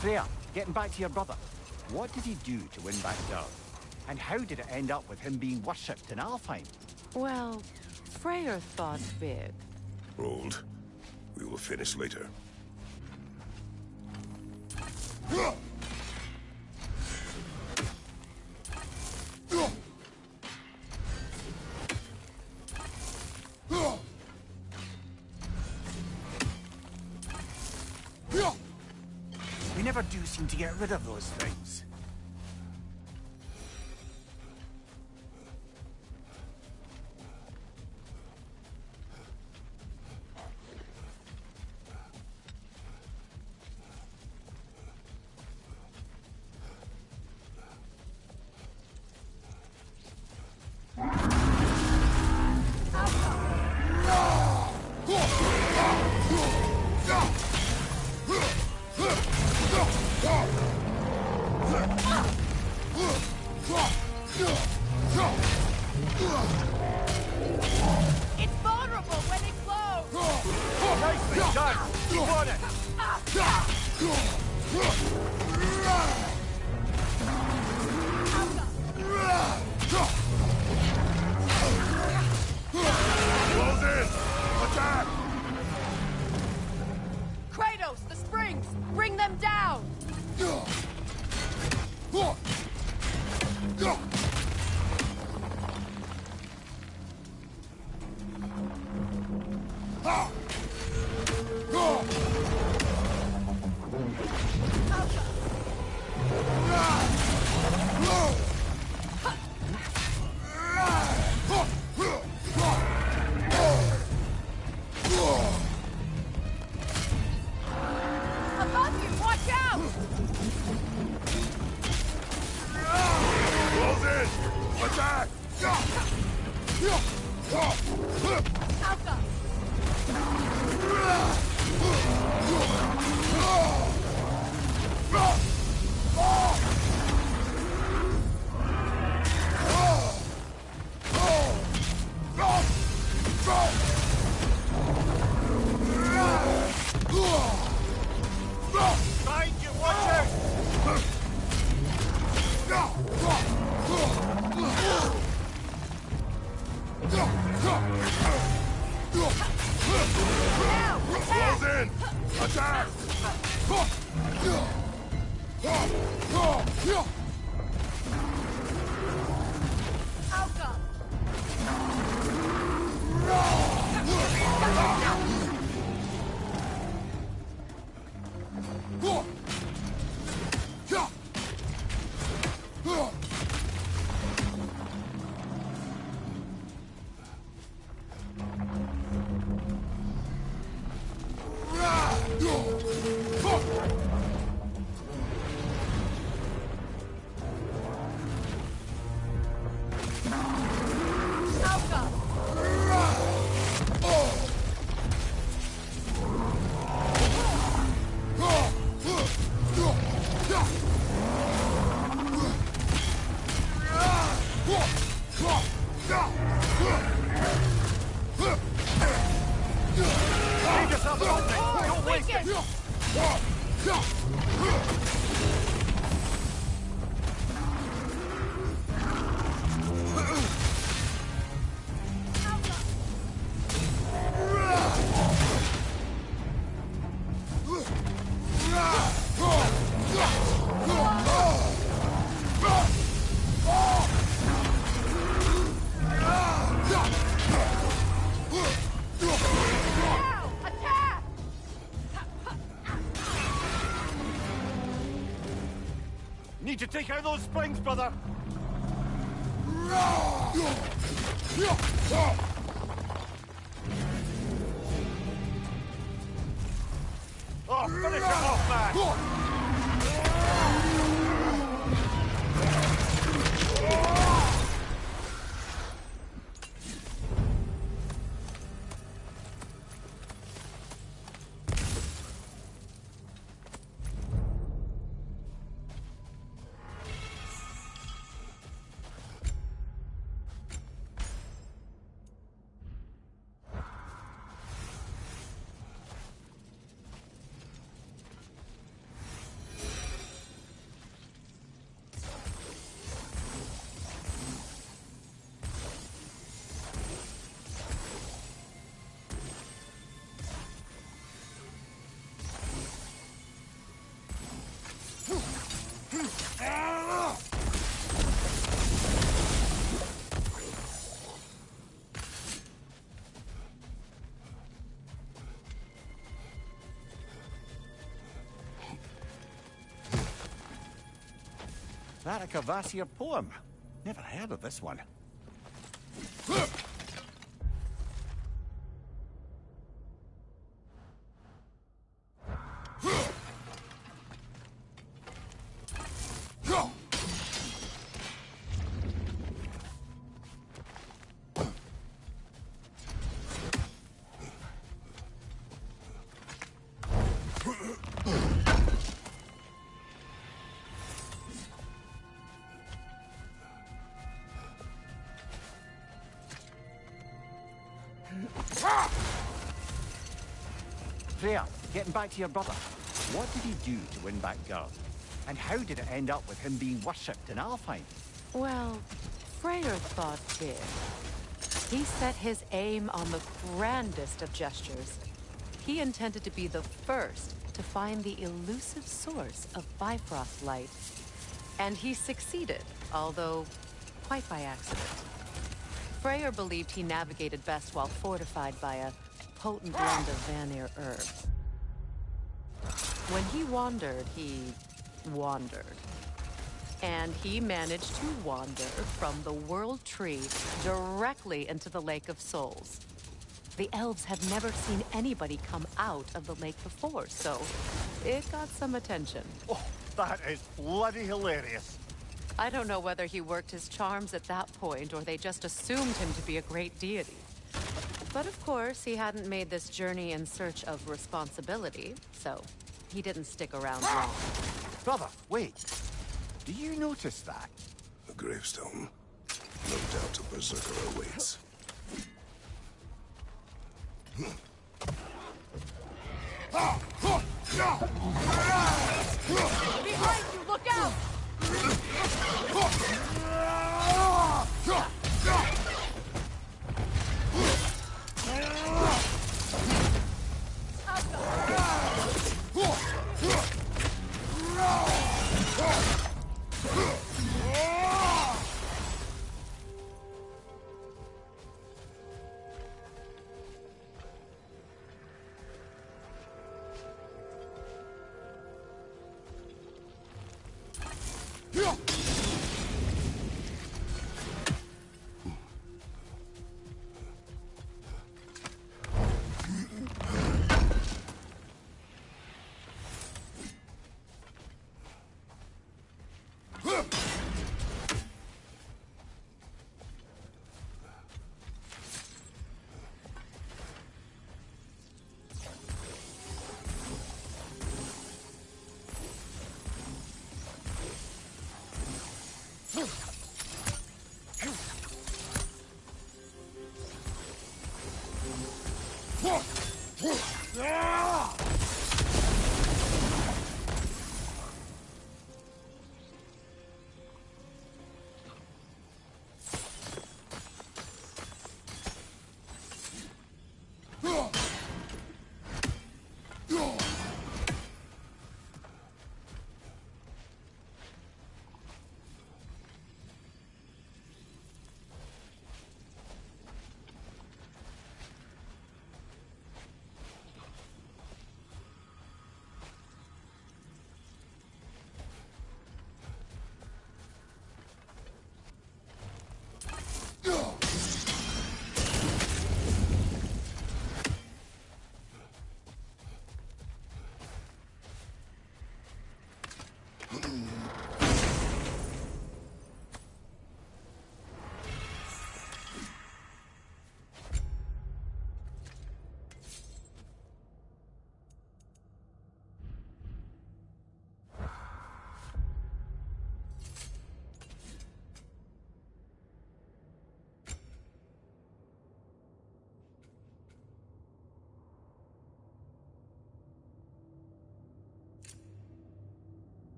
Freya, getting back to your brother. What did he do to win back Doug? And how did it end up with him being worshipped in Alfheim? Well, Freyr thought big. Hold. We will finish later. We never do seem to get rid of those things. It's vulnerable when it glows! Nicely done! You got it! Close in! Attack! Kratos, the springs! Bring them down! Above you, watch out! Close in! Attack! Alpha! Behind you, watch out! Now, attack! Close in! Attack! Alpha! Alpha! Leave yourself an opening! Don't waste it! Now, attack! Need to take out those springs, brother! Oh, finish it off, man! that a Cavassier poem? Never heard of this one. Freya, getting back to your brother. What did he do to win back Gerd? And how did it end up with him being worshipped in Alfheim? Well, Freyr thought big. He set his aim on the grandest of gestures. He intended to be the first to find the elusive source of Bifrost light. And he succeeded, although quite by accident. Freyr believed he navigated best while fortified by a potent blend of Vanir herbs. When he wandered. And he managed to wander from the World Tree directly into the Lake of Souls. The elves had never seen anybody come out of the lake before, so it got some attention. Oh, that is bloody hilarious. I don't know whether he worked his charms at that point or they just assumed him to be a great deity. But of course, he hadn't made this journey in search of responsibility, so he didn't stick around long. Brother, wait. Do you notice that? A gravestone. No doubt a berserker awaits. Behind you, look out!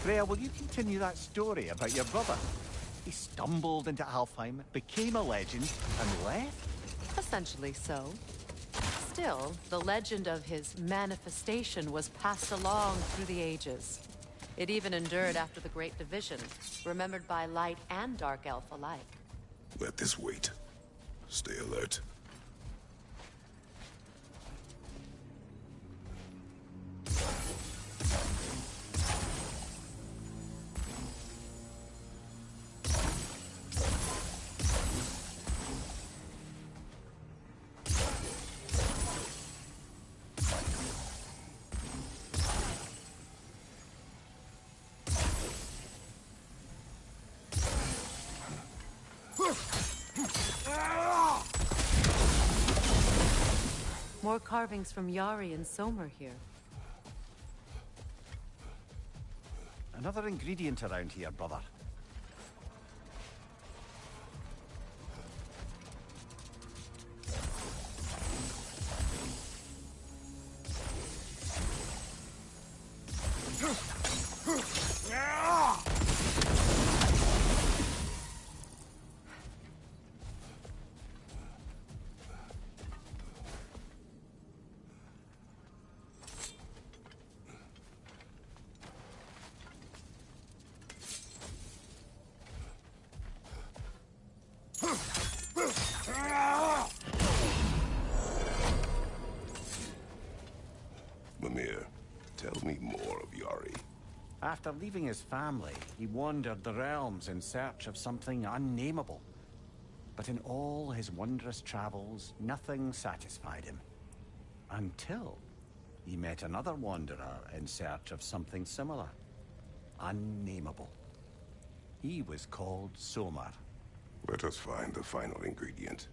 Freya, will you continue that story about your brother? He stumbled into Alfheim, became a legend, and left? Essentially so. Still, the legend of his manifestation was passed along through the ages. It even endured after the Great Division, remembered by Light and Dark Elf alike. Let this wait. Stay alert. More carvings from Yari and Somer here. Another ingredient around here, brother. Mimir, tell me more of Yari. After leaving his family, he wandered the realms in search of something unnameable. But in all his wondrous travels, nothing satisfied him. Until he met another wanderer in search of something similar. Unnameable. He was called Somer. Let us find the final ingredient.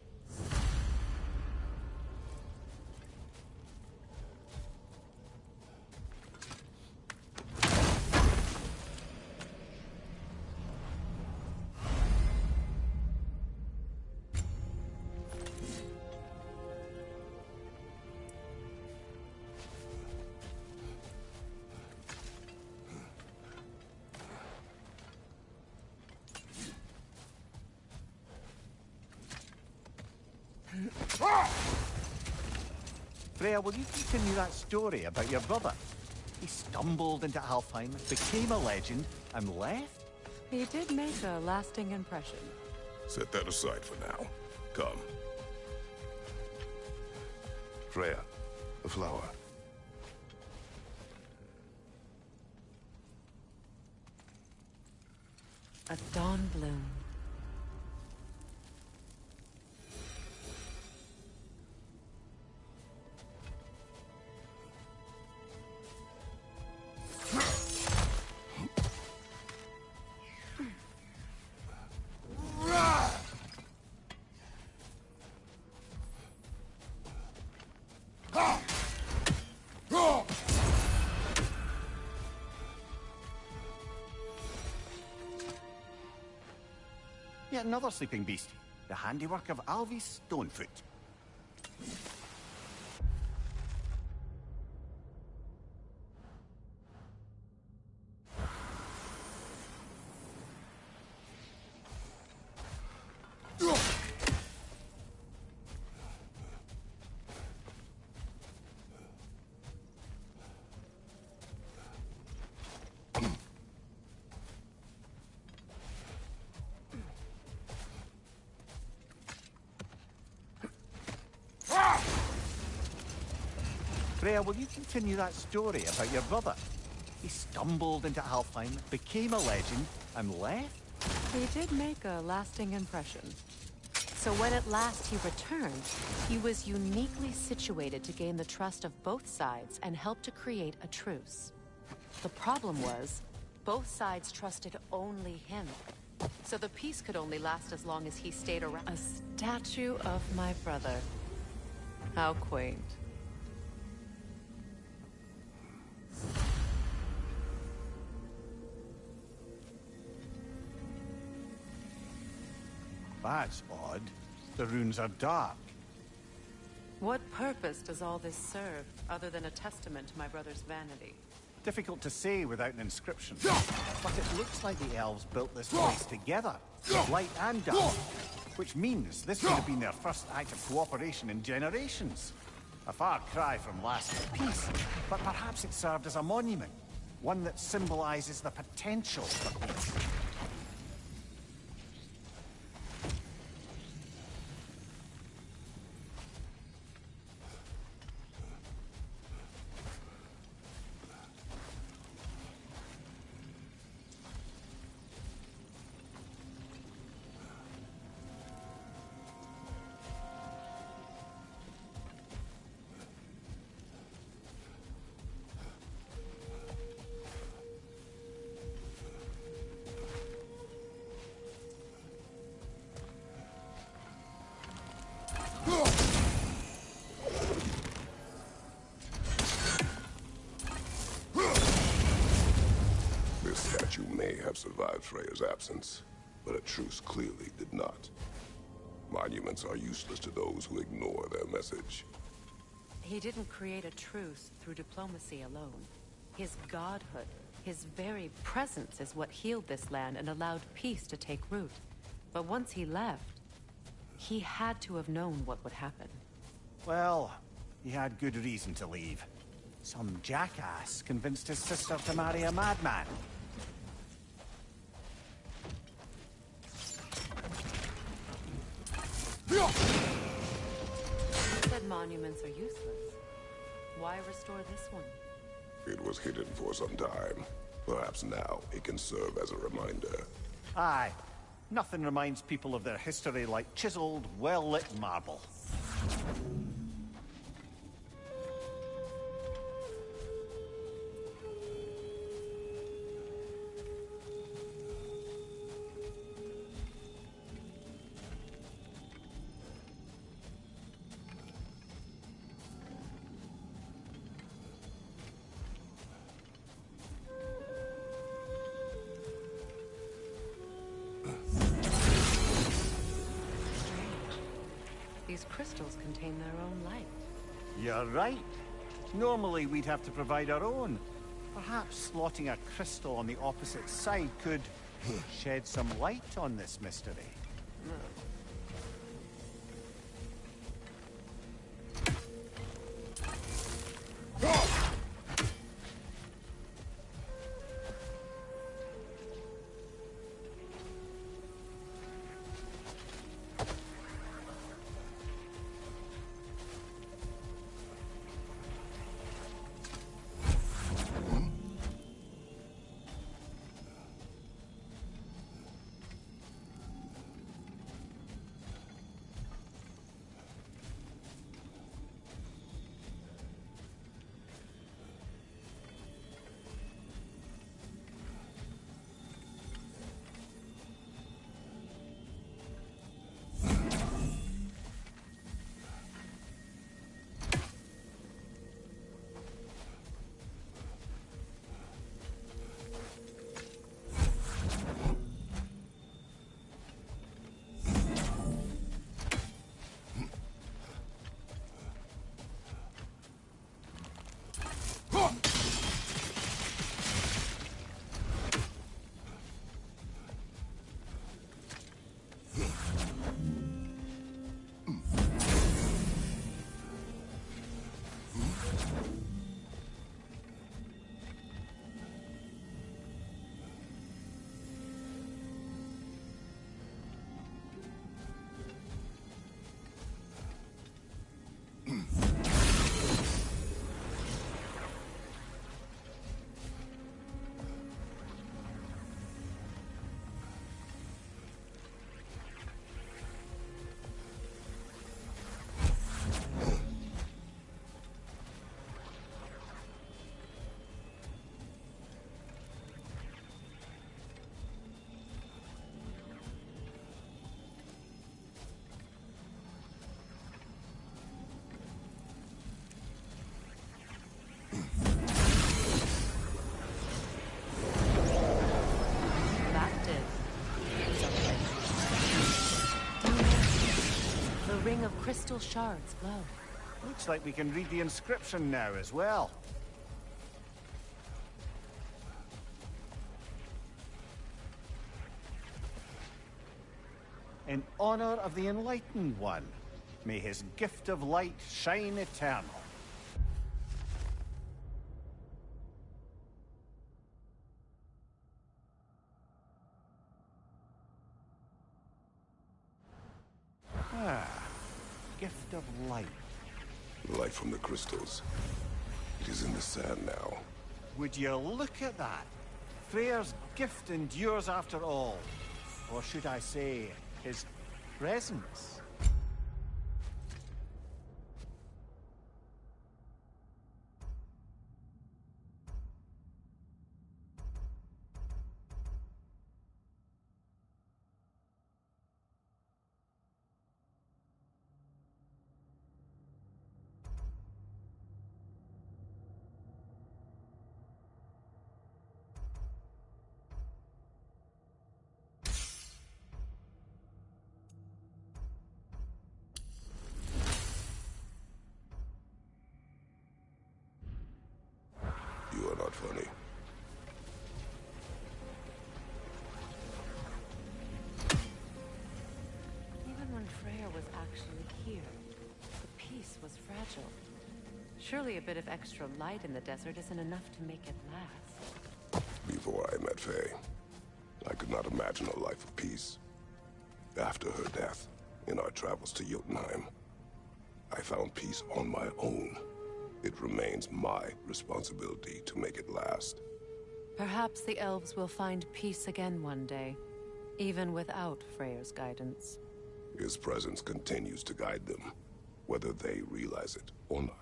Freya, will you continue that story about your brother? He stumbled into Alfheim, became a legend, and left? He did make a lasting impression. Set that aside for now. Come. Freya, the flower. A dawn bloom. Yet another sleeping beast, the handiwork of Alvis Stonefoot. Freya, will you continue that story about your brother? He stumbled into Alfheim, became a legend, and left? He did make a lasting impression. So when at last he returned, he was uniquely situated to gain the trust of both sides and help to create a truce. The problem was, both sides trusted only him. So the peace could only last as long as he stayed around. A statue of my brother. How quaint. That's odd. The runes are dark. What purpose does all this serve, other than a testament to my brother's vanity? Difficult to say without an inscription. But it looks like the elves built this place together, light and dark. Which means this would have been their first act of cooperation in generations. A far cry from lasting peace, but perhaps it served as a monument. One that symbolizes the potential for peace. This statue may have survived Freya's absence, but a truce clearly did not. Monuments are useless to those who ignore their message. He didn't create a truce through diplomacy alone. His godhood, his very presence is what healed this land and allowed peace to take root. But once he left, he had to have known what would happen. Well, he had good reason to leave. Some jackass convinced his sister to marry a madman. You said monuments are useless. Why restore this one? It was hidden for some time. Perhaps now it can serve as a reminder. Aye. Nothing reminds people of their history like chiseled, well-lit marble. These crystals contain their own light. You're right. Normally we'd have to provide our own. Perhaps slotting a crystal on the opposite side could shed some light on this mystery. crystal shards glow. Looks like we can read the inscription now as well. In honor of the Enlightened One, may his gift of light shine eternal. Gift of light. Light from the crystals. It is in the sand now. Would you look at that? Freyr's gift endures after all. Or should I say, his presence? You are not funny. Even when Freyr was actually here, the peace was fragile. Surely a bit of extra light in the desert isn't enough to make it last. Before I met Faye, I could not imagine a life of peace. After her death, in our travels to Jotunheim, I found peace on my own. It remains my responsibility to make it last. Perhaps the elves will find peace again one day, even without Freyr's guidance. His presence continues to guide them, whether they realize it or not.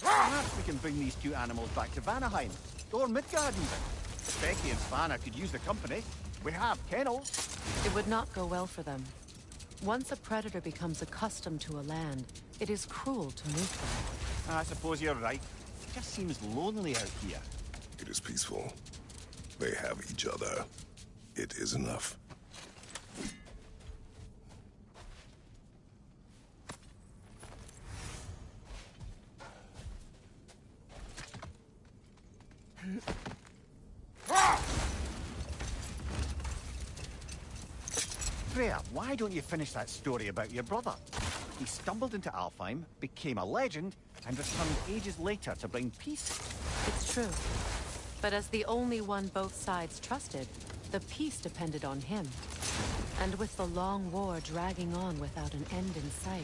Perhaps we can bring these two animals back to Vanaheim, or Midgard even. Becky and Svanna could use the company. We have kennels. It would not go well for them. Once a predator becomes accustomed to a land, it is cruel to move them. I suppose you're right. It just seems lonely out here. It is peaceful. They have each other. It is enough. Freya, why don't you finish that story about your brother? He stumbled into Alfheim, became a legend, and returned ages later to bring peace. It's true. But as the only one both sides trusted, the peace depended on him. And with the long war dragging on without an end in sight,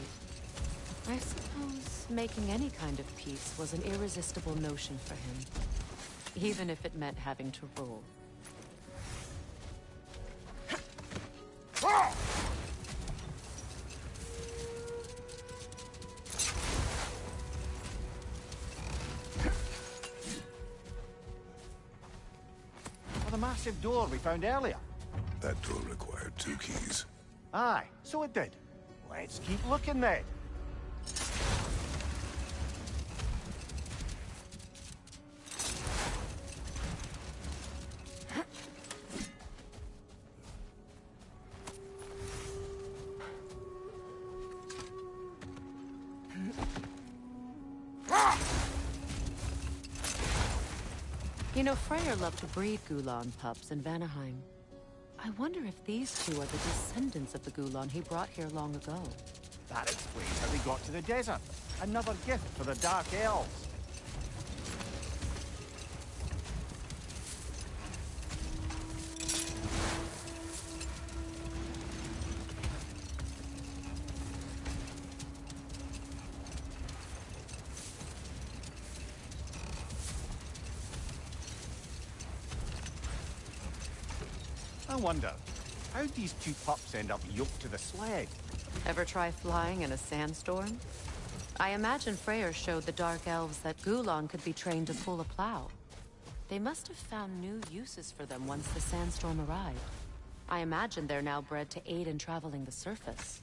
I suppose making any kind of peace was an irresistible notion for him. Even if it meant having to rule. The massive door we found earlier. That door required 2 keys. Aye, so it did. Let's keep looking then. You know, Freyr loved to breed Gulan pups in Vanaheim. I wonder if these two are the descendants of the Gulan he brought here long ago. That explains how they got to the desert. Another gift for the Dark Elves. I wonder, how'd these two pups end up yoked to the sled? Ever try flying in a sandstorm? I imagine Freyr showed the Dark Elves that Gulon could be trained to pull a plow. They must have found new uses for them once the sandstorm arrived. I imagine they're now bred to aid in traveling the surface.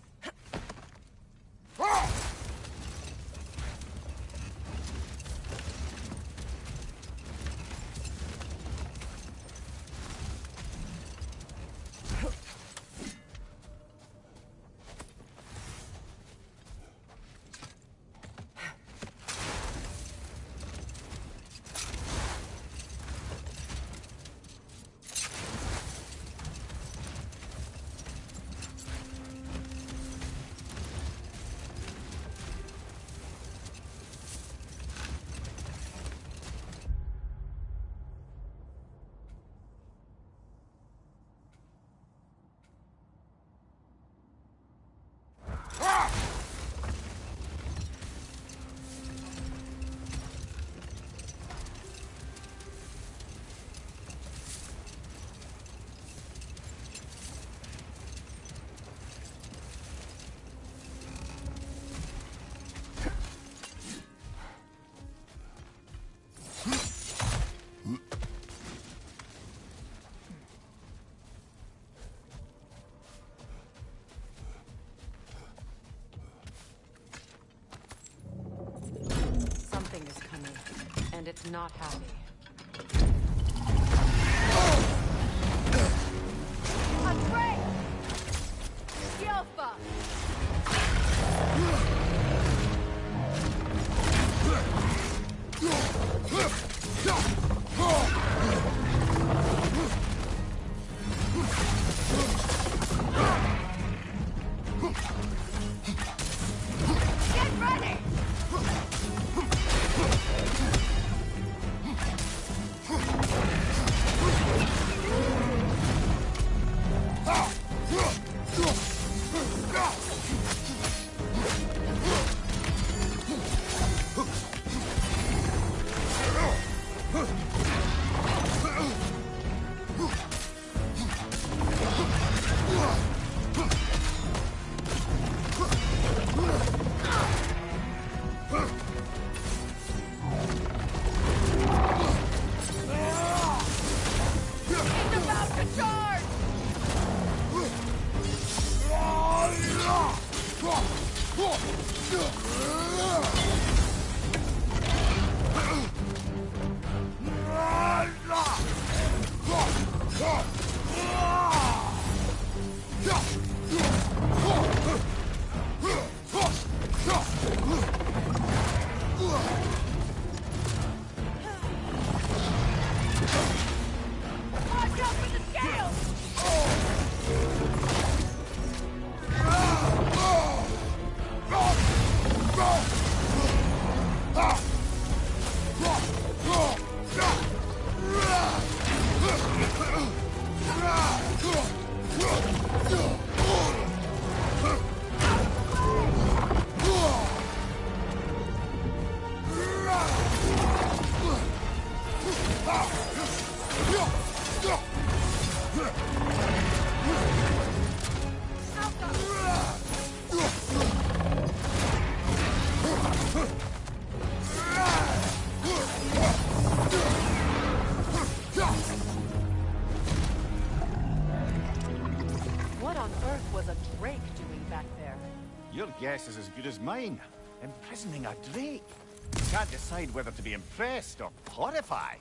Something is coming, and it's not happy. Atreus! Yelfa! Get ready! He's about to charge! Watch out for the scales! What on earth was a drake doing back there? Your guess is as good as mine. Imprisoning a drake. You can't decide whether to be impressed or horrified.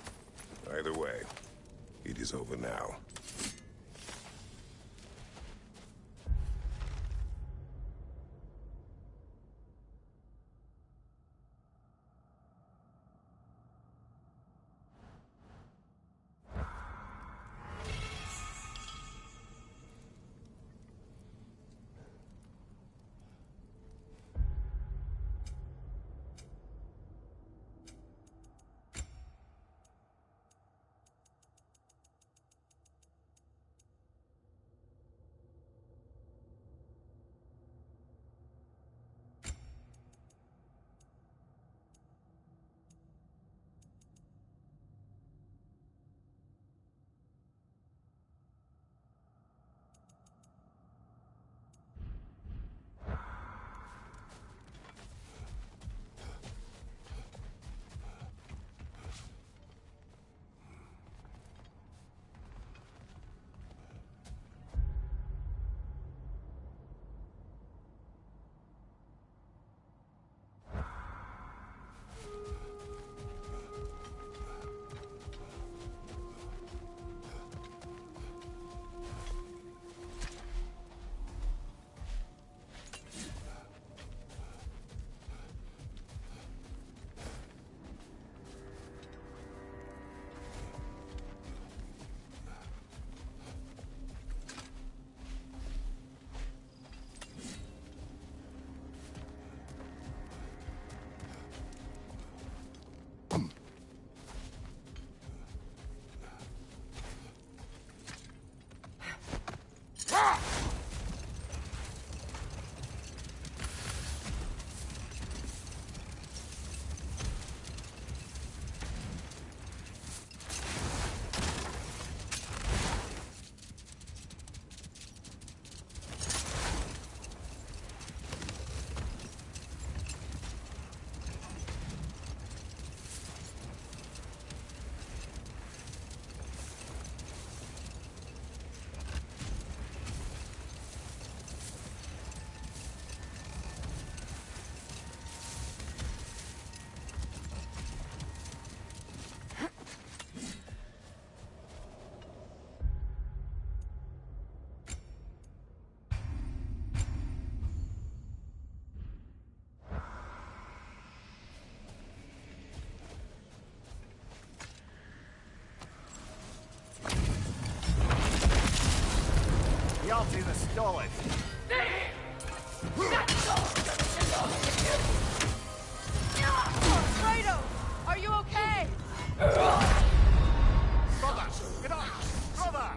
Either way, it is over now. Guilty the stolen. Fredo! Are you okay? Brother! Get up! Brother!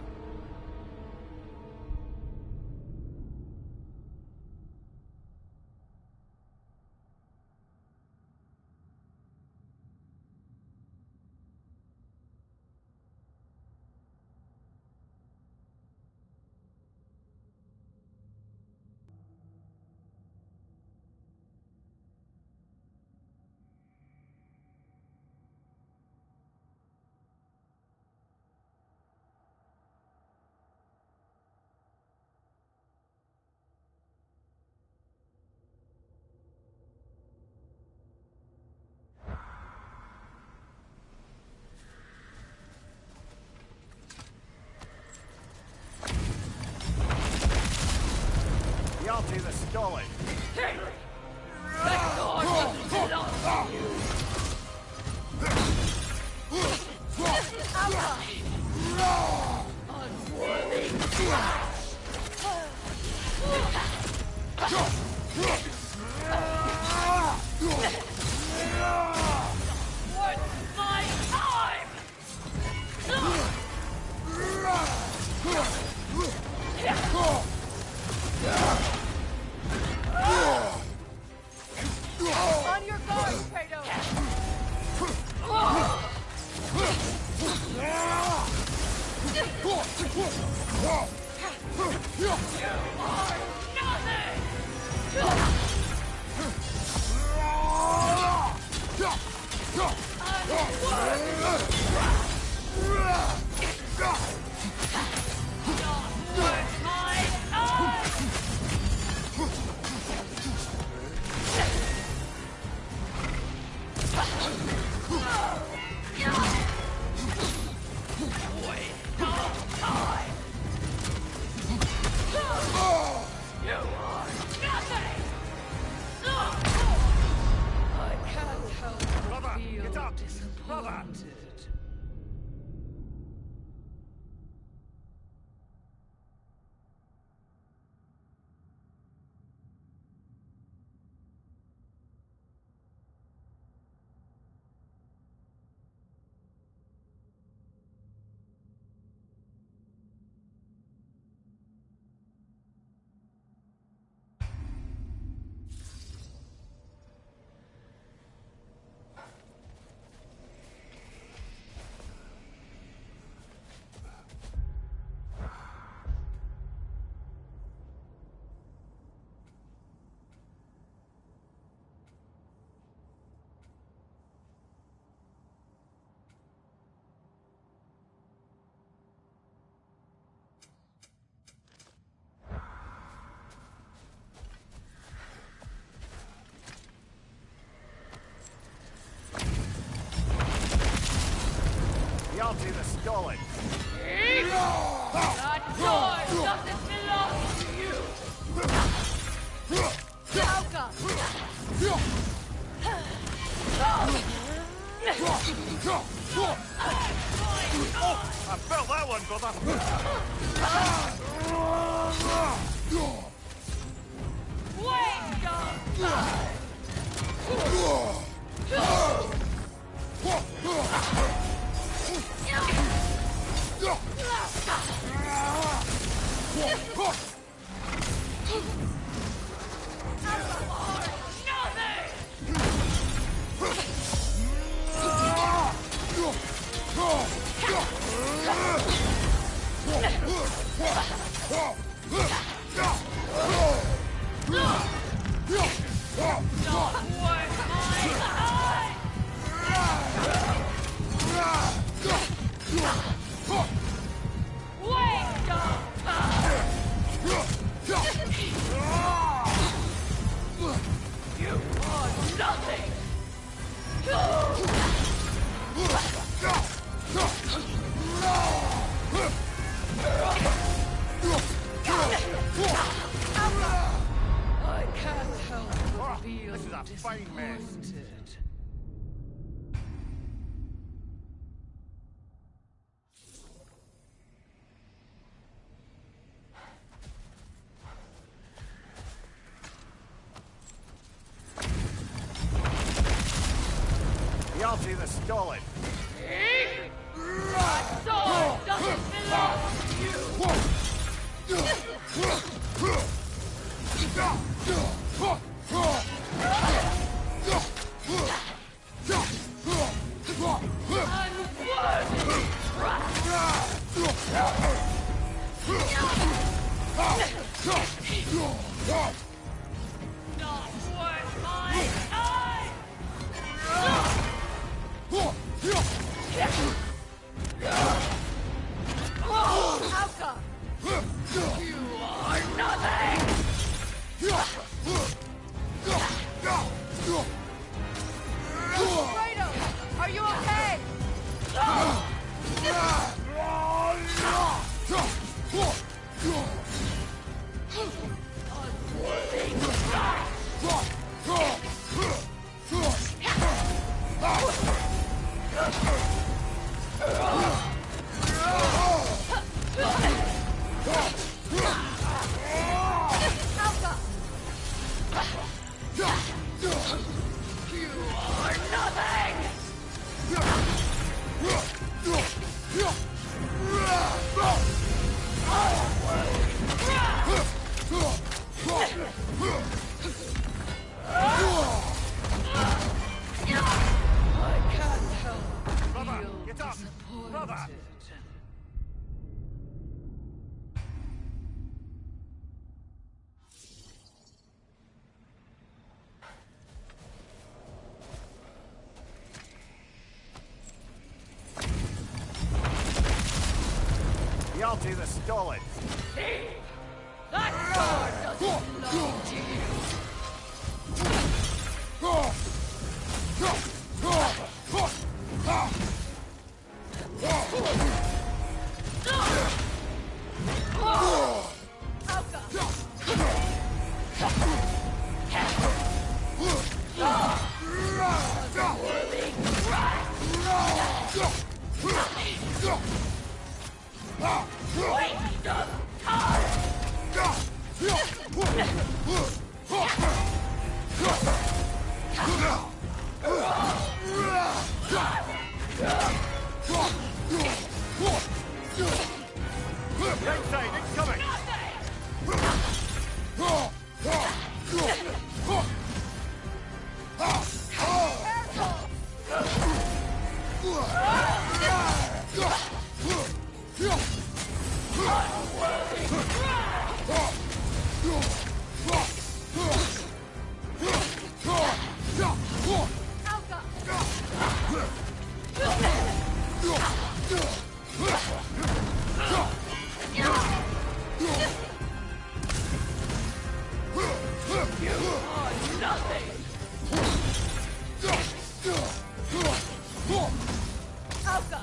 Guilty the stolen. That God doesn't belong to you! Unworthy trash! Worth my time! On your guard, Kratos! You are nothing! Guilty the stolen. That sword doesn't belong to you! Nauka! I felt that one, brother. Wait, dog! Reality that stole it. My sword doesn't belong to not worth my time! Alka! You are nothing! Kratos, are you okay? Alka! You are nothing! I can't help Brother, feel get up! disappointed. Brother! Reality that stole it. That sword doesn't belong to you! Right side, incoming! Alka!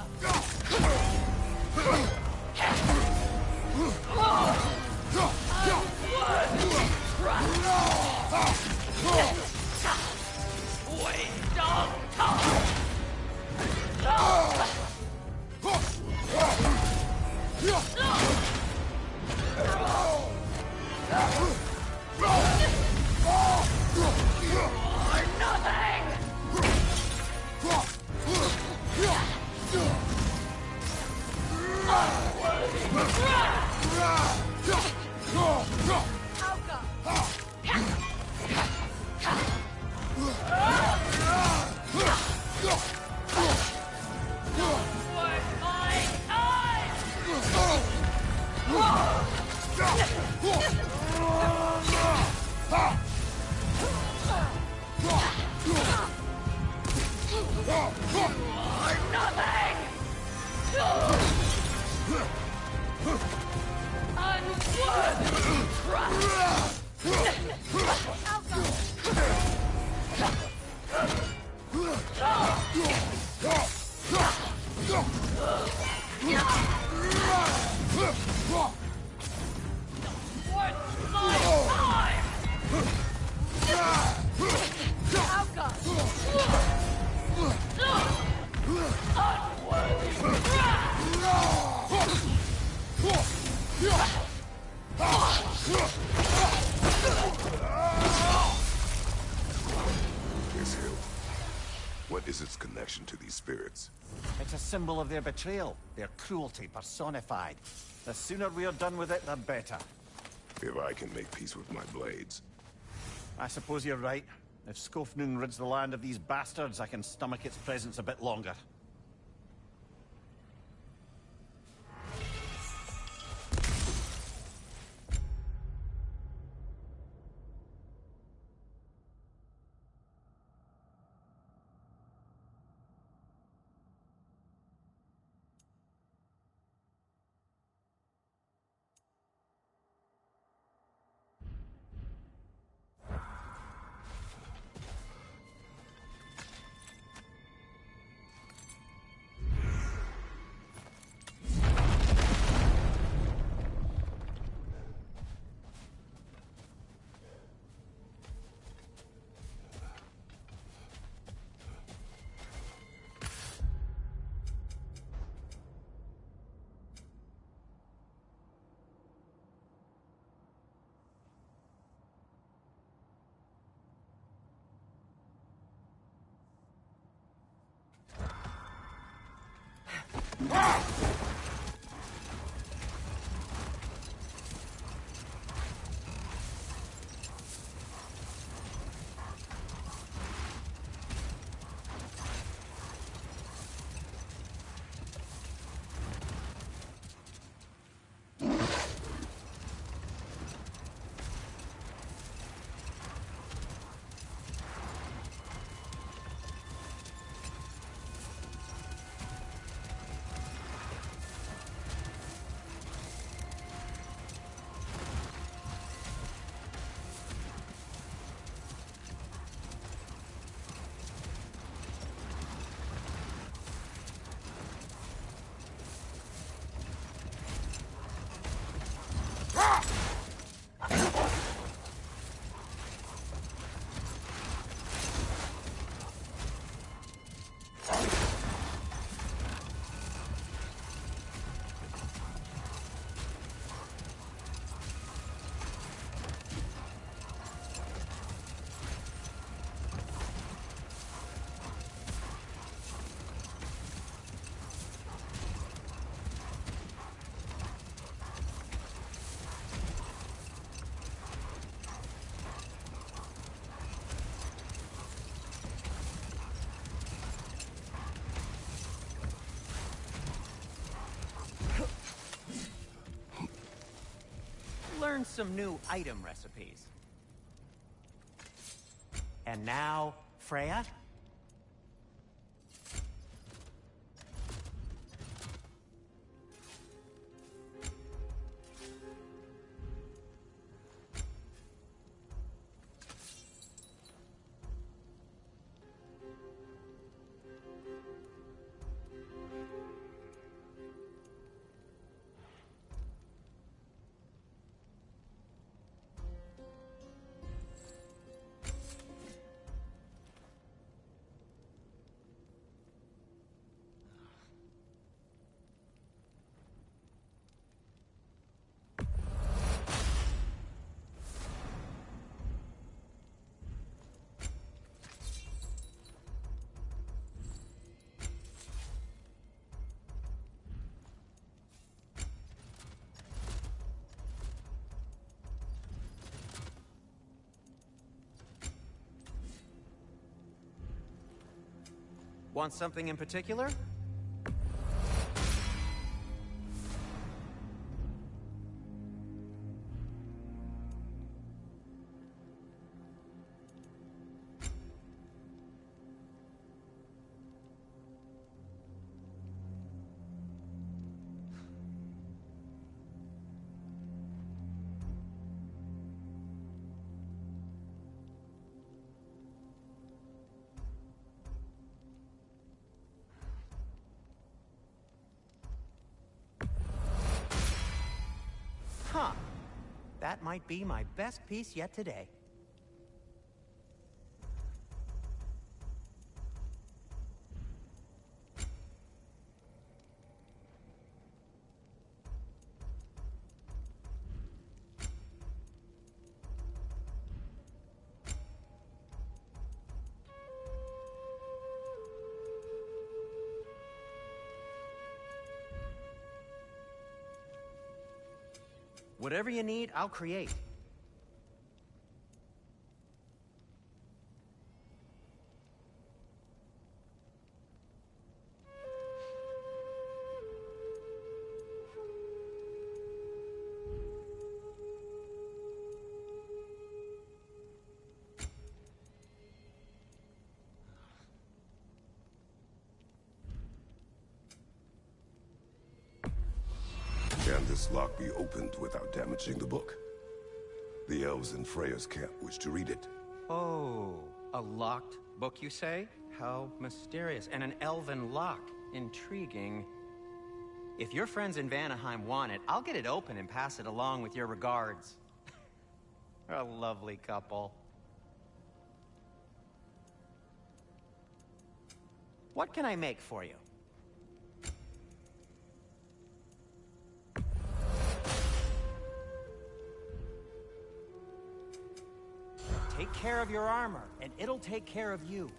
This hill. What is its connection to these spirits? It's a symbol of their betrayal, their cruelty personified. The sooner we're done with it, the better. If I can make peace with my blades. I suppose you're right. If Skofnung rids the land of these bastards, I can stomach its presence a bit longer. Learn some new item recipes. And now, Freya? Want something in particular? Huh. That might be my best piece yet today. Whatever you need, I'll create. Can this lock be opened without damaging the book? The elves in Freya's camp wish to read it. Oh, a locked book, you say? How mysterious. And an elven lock. Intriguing. If your friends in Vanaheim want it, I'll get it open and pass it along with your regards. A lovely couple. What can I make for you? Take care of your armor, and it'll take care of you.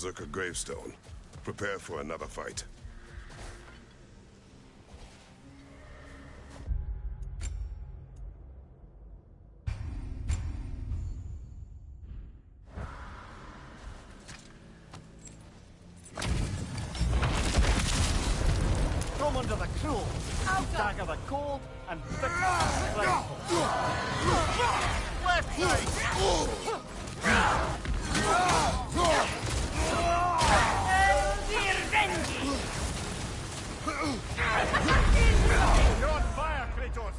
Berserker gravestone. Prepare for another fight. From under the cruel, dagger the cold, and bitter flame. Left side! You're on fire, Kratos!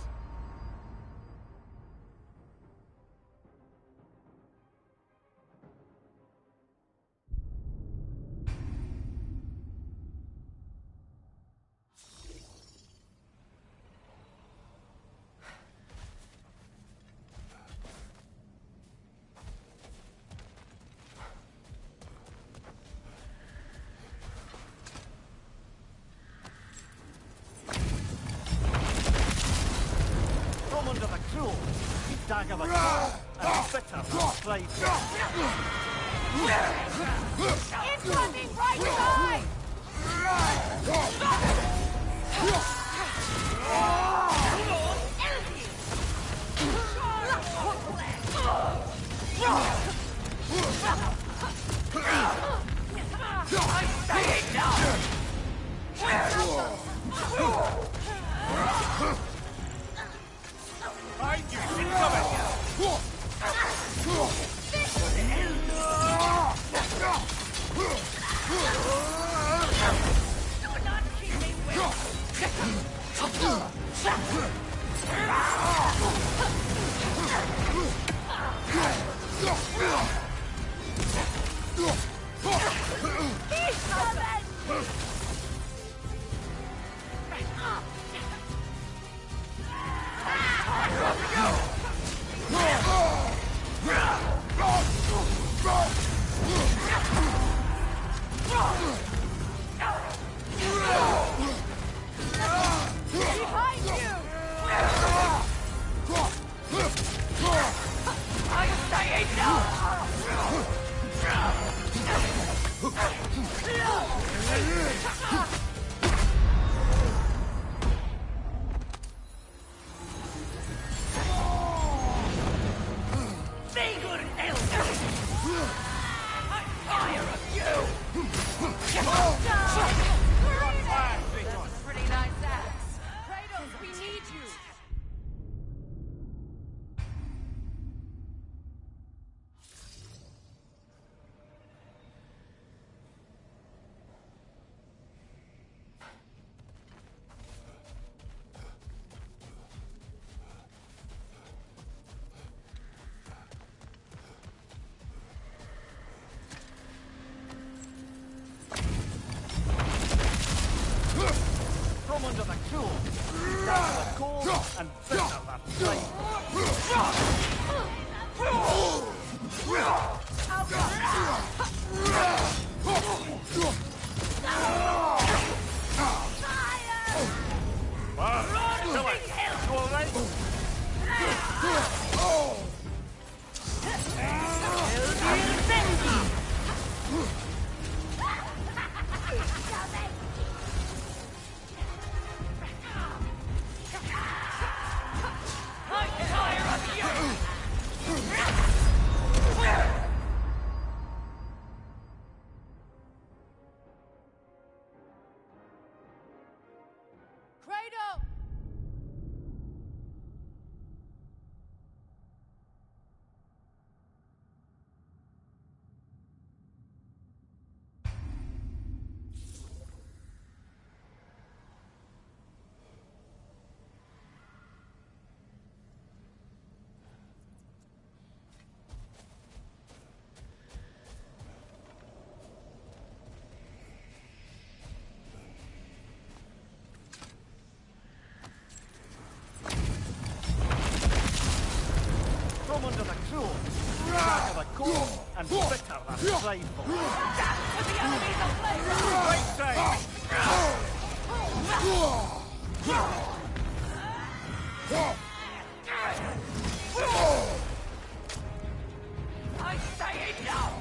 Under the cruel, dagger the cold, and bitter flame. Incoming right side! I'm staying down! Behind you, incoming! Do not keep me with! Behind you! I'm staying down! Pretty nice axe. Kratos, we need you! From under the cruel, dagger the cold, and bitter flame. You all right? Kratos! From under the cruel, dagger the cold, and bitter flame. To the enemies of flavor! Right side! I'm staying down!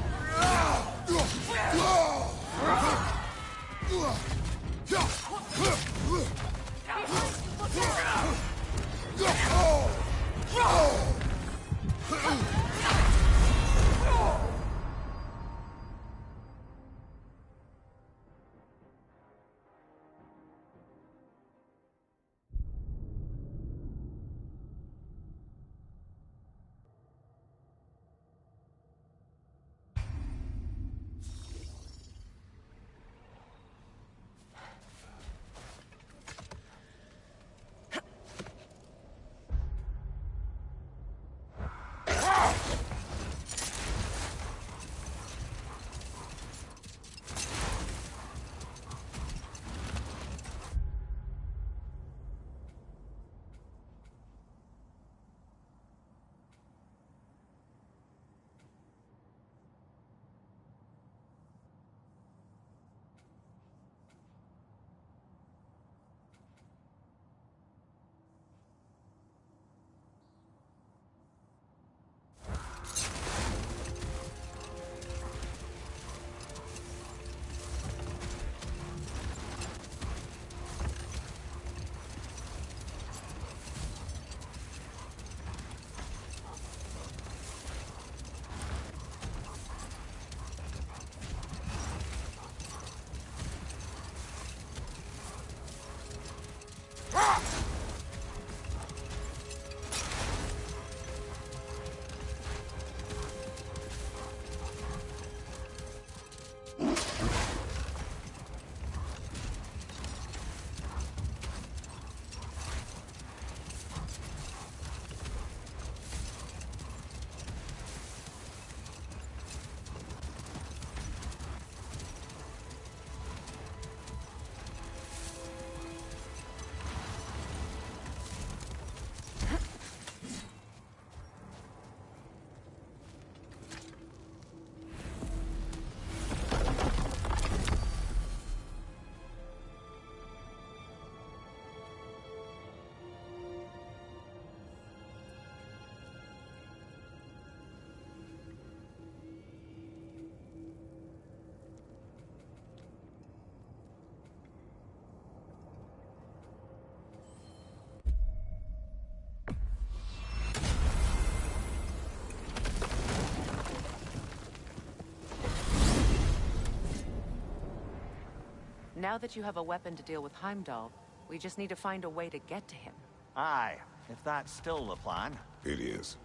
Now that you have a weapon to deal with Heimdall, we just need to find a way to get to him. Aye, if that's still the plan. It is.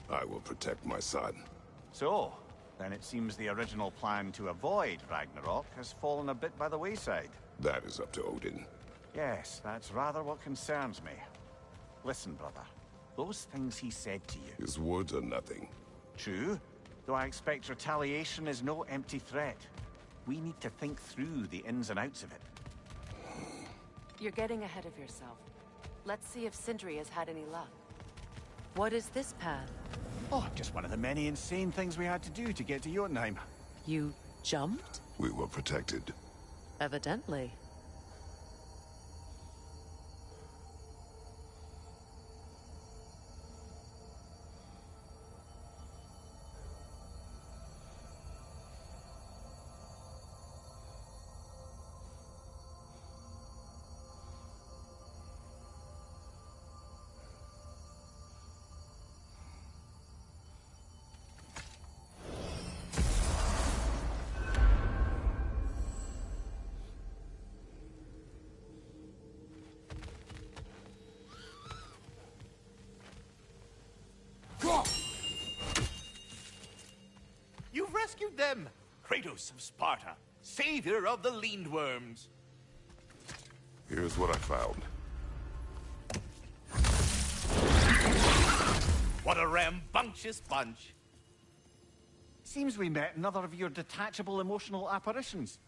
I will protect my son. So, then it seems the original plan to avoid Ragnarok has fallen a bit by the wayside. That is up to Odin. Yes, that's rather what concerns me. Listen, brother. Those things he said to you. His words are nothing. True, though I expect retaliation is no empty threat. We need to think through the ins and outs of it. You're getting ahead of yourself. Let's see if Sindri has had any luck. What is this path? Oh, just one of the many insane things we had to do to get to Jotunheim. You jumped? We were protected. Evidently. You've rescued them! Kratos of Sparta, savior of the Lindworms. Here's what I found. What a rambunctious bunch. Seems we met another of your detachable emotional apparitions.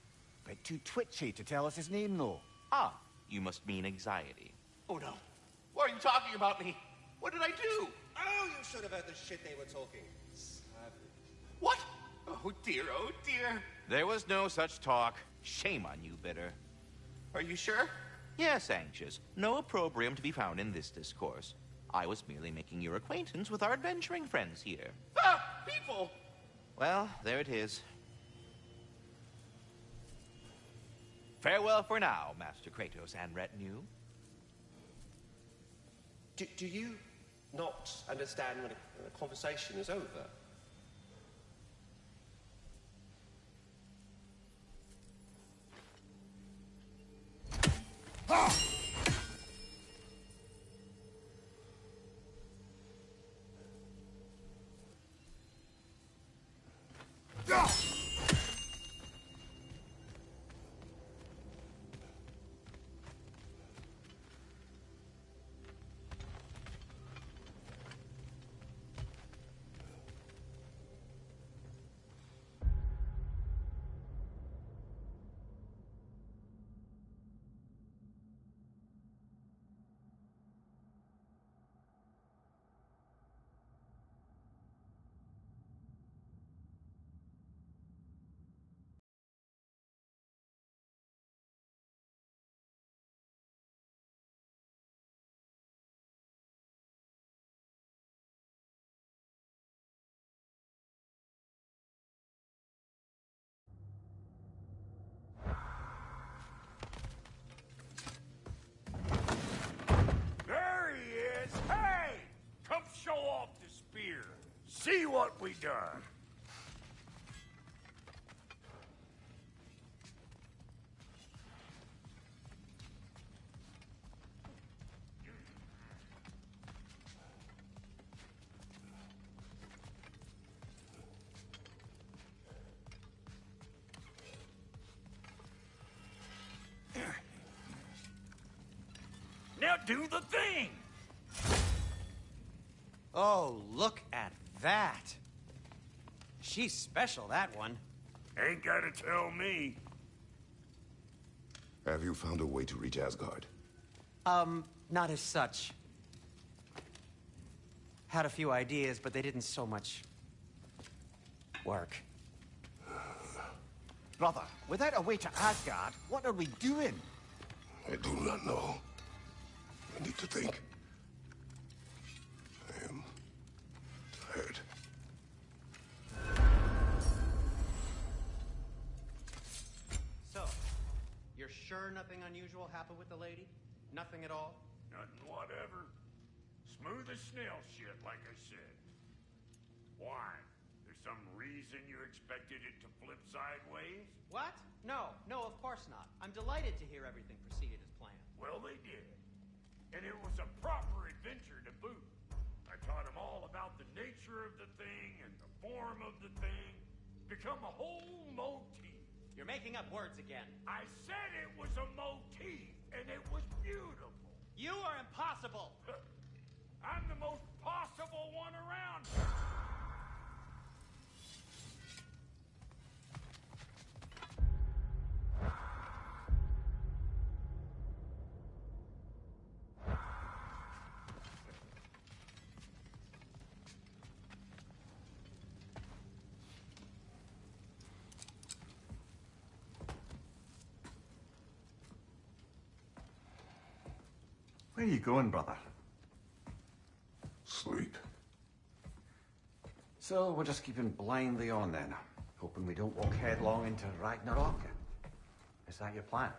Bit too twitchy to tell us his name, though. Ah, you must mean anxiety. Oh no. Why are you talking about me? What did I do? Oh, you should have heard the shit they were talking. Savage. What? Oh dear, oh dear. There was no such talk. Shame on you, Bitter. Are you sure? Yes, Anxious. No opprobrium to be found in this discourse. I was merely making your acquaintance with our adventuring friends here. Ah! People! Well, there it is. Farewell for now, Master Kratos and retinue. Do you not understand when a conversation is over? There he is! Hey! Come show off the spear. See what we done. Now do the thing! Oh, look at that. She's special, that one. Ain't gotta tell me. Have you found a way to reach Asgard? Not as such. Had a few ideas, but they didn't so much work. Brother, without a way to Asgard, what are we doing? I do not know. I need to think. I am tired. So, you're sure nothing unusual happened with the lady? Nothing at all? Nothing whatever. Smooth as snail shit, like I said. Why? There's some reason you expected it to flip sideways? What? No, of course not. I'm delighted to hear everything proceeded as planned. Well, they did. And it was a proper adventure to boot. I taught them all about the nature of the thing and the form of the thing. Become a whole motif. You're making up words again. I said it was a motif, and it was beautiful. You are impossible! I'm the most possible one around. Where are you going, brother? Sleep. So we're just keeping blindly on then, hoping we don't walk headlong into Ragnarok. Is that your plan?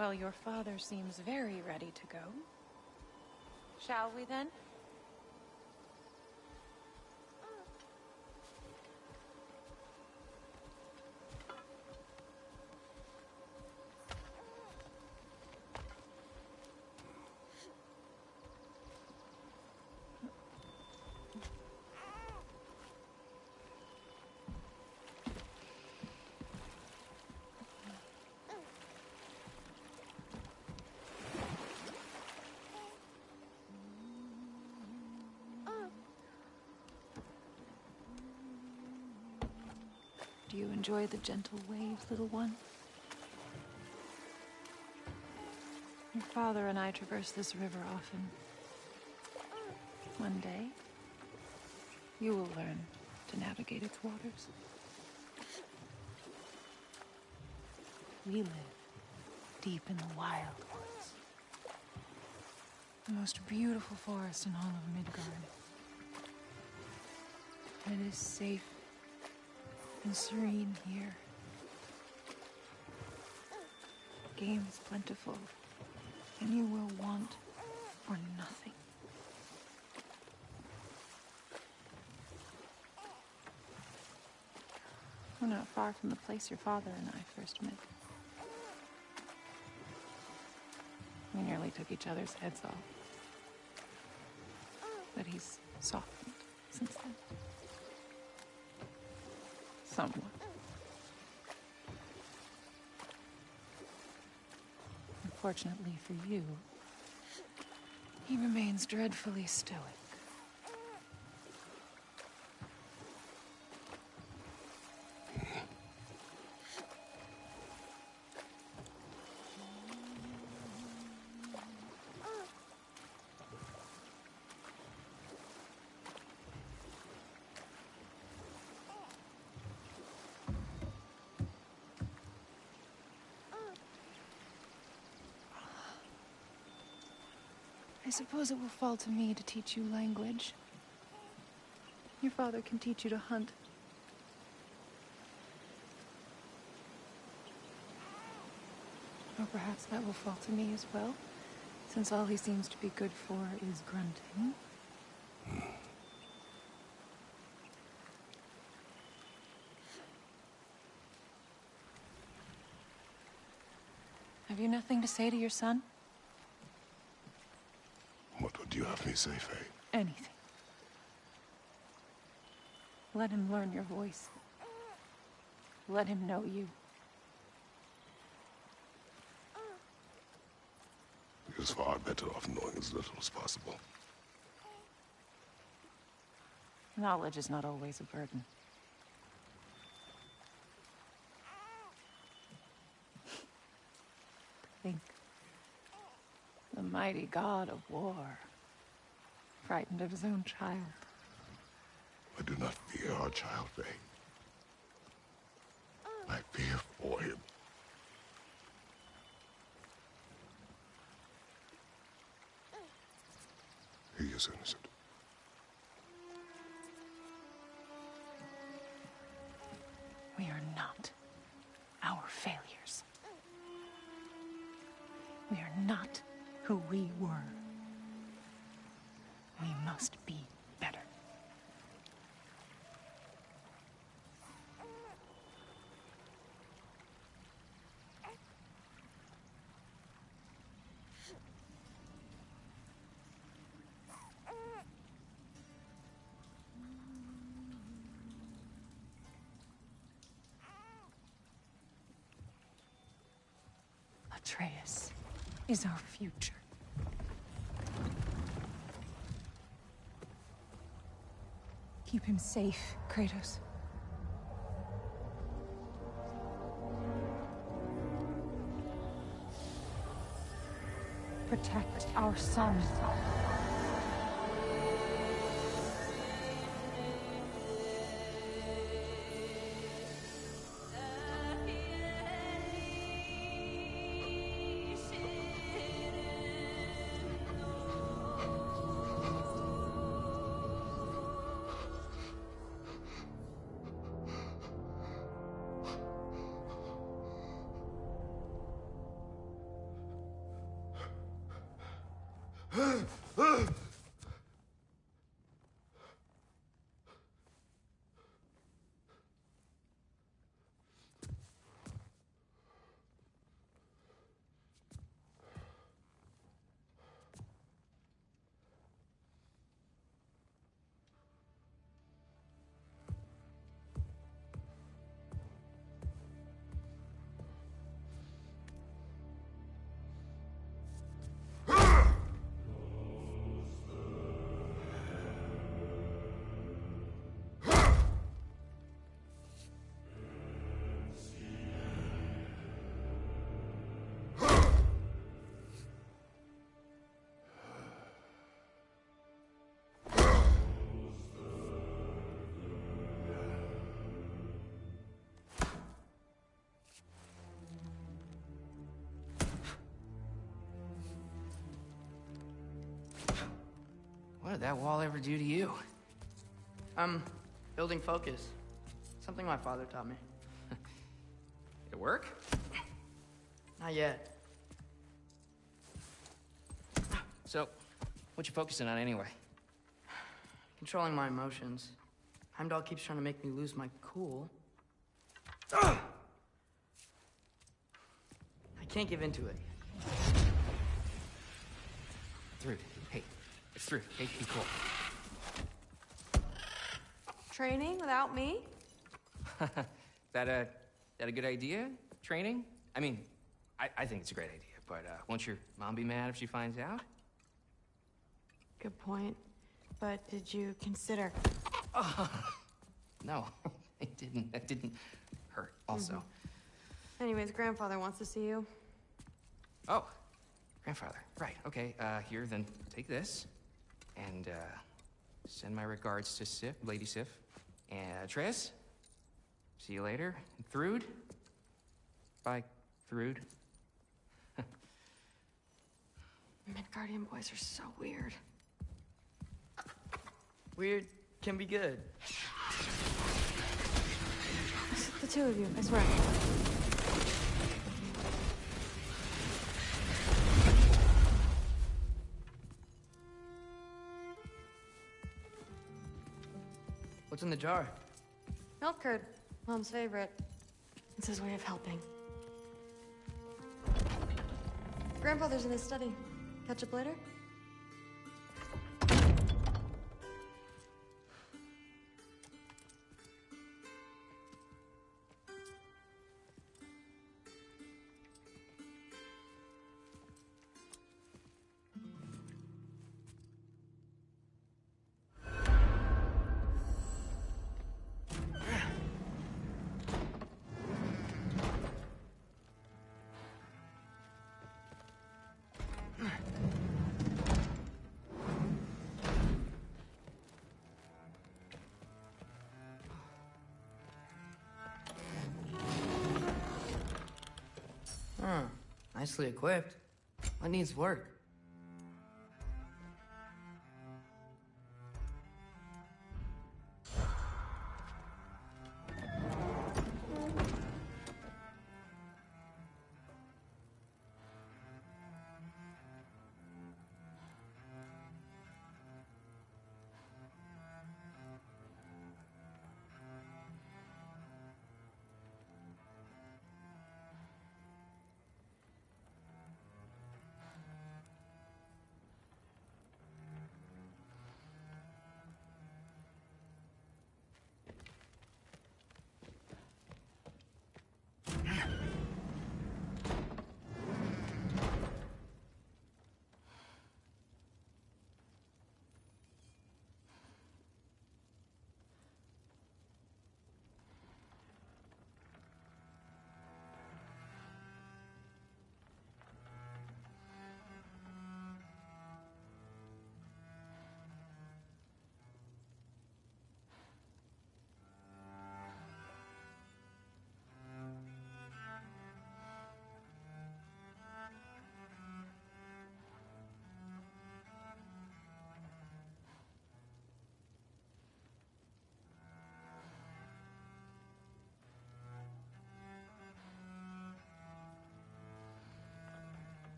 Well, your father seems very ready to go. Shall we then? Do you enjoy the gentle waves, little one? Your father and I traverse this river often. One day, you will learn to navigate its waters. We live deep in the wild woods. The most beautiful forest in all of Midgard. And it is safe and serene here. Game is plentiful, and you will want for nothing. We're not far from the place your father and I first met. We nearly took each other's heads off. But he's softened since then. Somewhat. Unfortunately for you, he remains dreadfully stoic. I suppose it will fall to me to teach you language. Your father can teach you to hunt. Or perhaps that will fall to me as well, since all he seems to be good for is grunting. Have you nothing to say to your son? What would you have me say, Faye? Anything. Let him learn your voice. Let him know you. He is far better off knowing as little as possible. Knowledge is not always a burden. Think. The mighty god of war, frightened of his own child. I do not fear our child, Faye. I fear for him. He is innocent. We are not our failures. We are not who we were. We must be better. Atreus is our future. Keep him safe, Kratos. Protect our son. What did that wall ever do to you? Building focus. Something my father taught me. It work? Not yet. So, what you focusing on anyway? Controlling my emotions. Heimdall keeps trying to make me lose my cool. I can't give into it. Thrud, hey, it's Thrud. Hey, be cool. Training without me? That a good idea? Training? I mean, I think it's a great idea, but won't your mom be mad if she finds out? Good point. But did you consider... No, it didn't. That didn't hurt, also. Anyways, grandfather wants to see you. Oh, grandfather. Right, okay. Here, then take this. And, send my regards to Sif, Lady Sif. And Atreus, see you later. And Thrud. Bye, Thrud. Midgardian boys are so weird. Weird can be good. The two of you, I swear. What's in the jar? Milk curd, Mom's favorite. It's his way of helping. Grandfather's in his study. Catch up later? Nicely equipped. What needs work?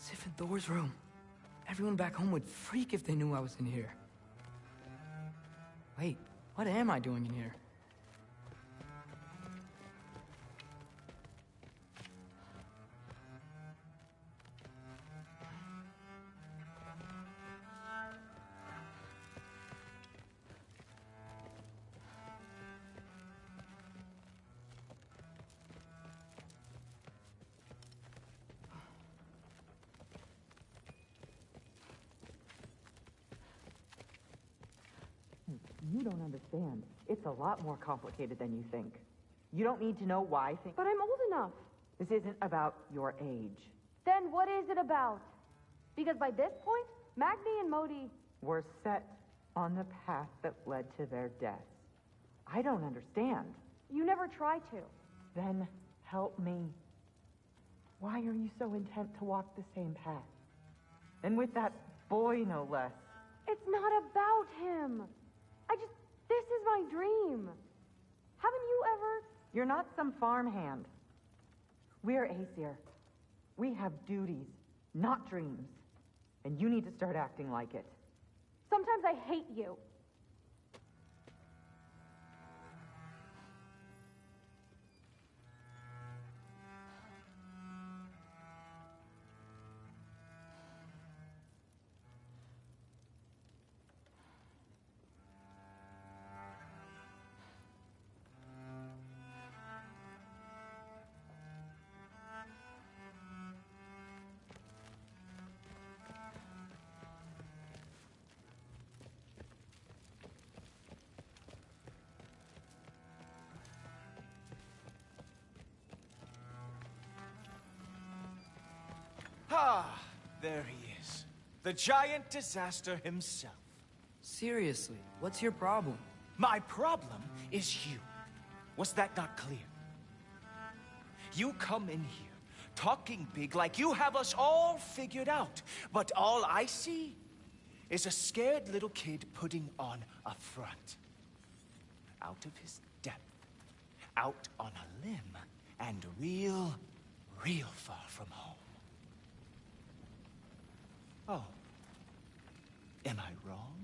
Sif and Thor's room. Everyone back home would freak if they knew I was in here. Wait, what am I doing in here? You don't understand. It's a lot more complicated than you think. You don't need to know why things... But I'm old enough. This isn't about your age. Then what is it about? Because by this point, Magni and Modi... Were set on the path that led to their deaths. I don't understand. You never try to. Then help me. Why are you so intent to walk the same path? And with that boy, no less. It's not about him. This is my dream. Haven't you ever... You're not some farmhand. We're Aesir. We have duties, not dreams. And you need to start acting like it. Sometimes I hate you. Ah, there he is. The giant disaster himself. Seriously, what's your problem? My problem is you. Was that not clear? You come in here, talking big like you have us all figured out. But all I see is a scared little kid putting on a front. Out of his depth, out on a limb, and real far from home. Oh, am I wrong?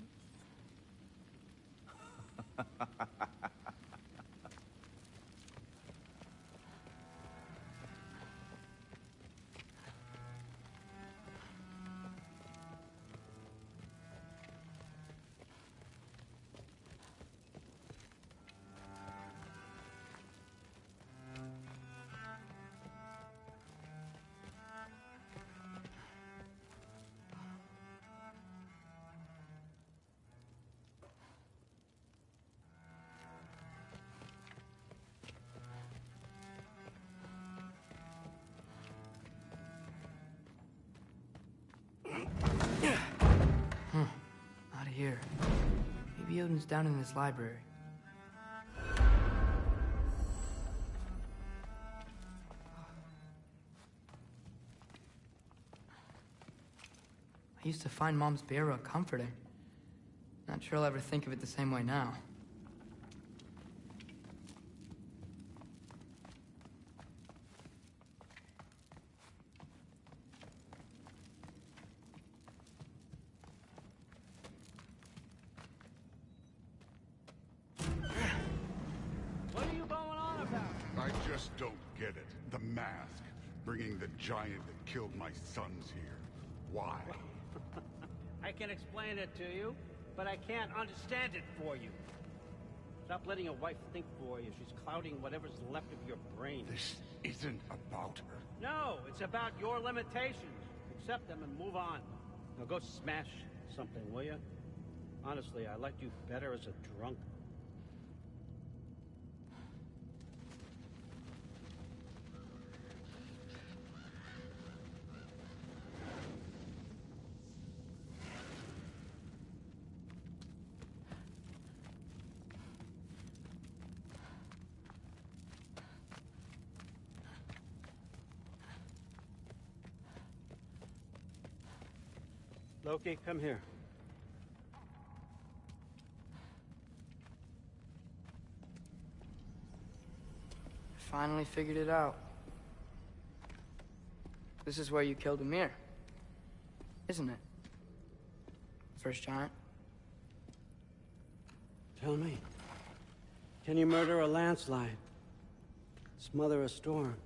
Not here. Maybe Odin's down in his library. I used to find Mom's bear comforting. Not sure I'll ever think of it the same way now. What are you going on about? I just don't get it. The mask, bringing the giant that killed my sons here. Why? I can explain it to you, but I can't understand it for you. Stop letting your wife think for you. She's clouding whatever's left of your brain. This isn't about her. No, it's about your limitations. Accept them and move on. Now go smash something, will you? Honestly, I liked you better as a drunk. Loki, come here. Finally figured it out. This is where you killed Amir. Isn't it? First giant. Tell me, can you murder a landslide? Smother a storm?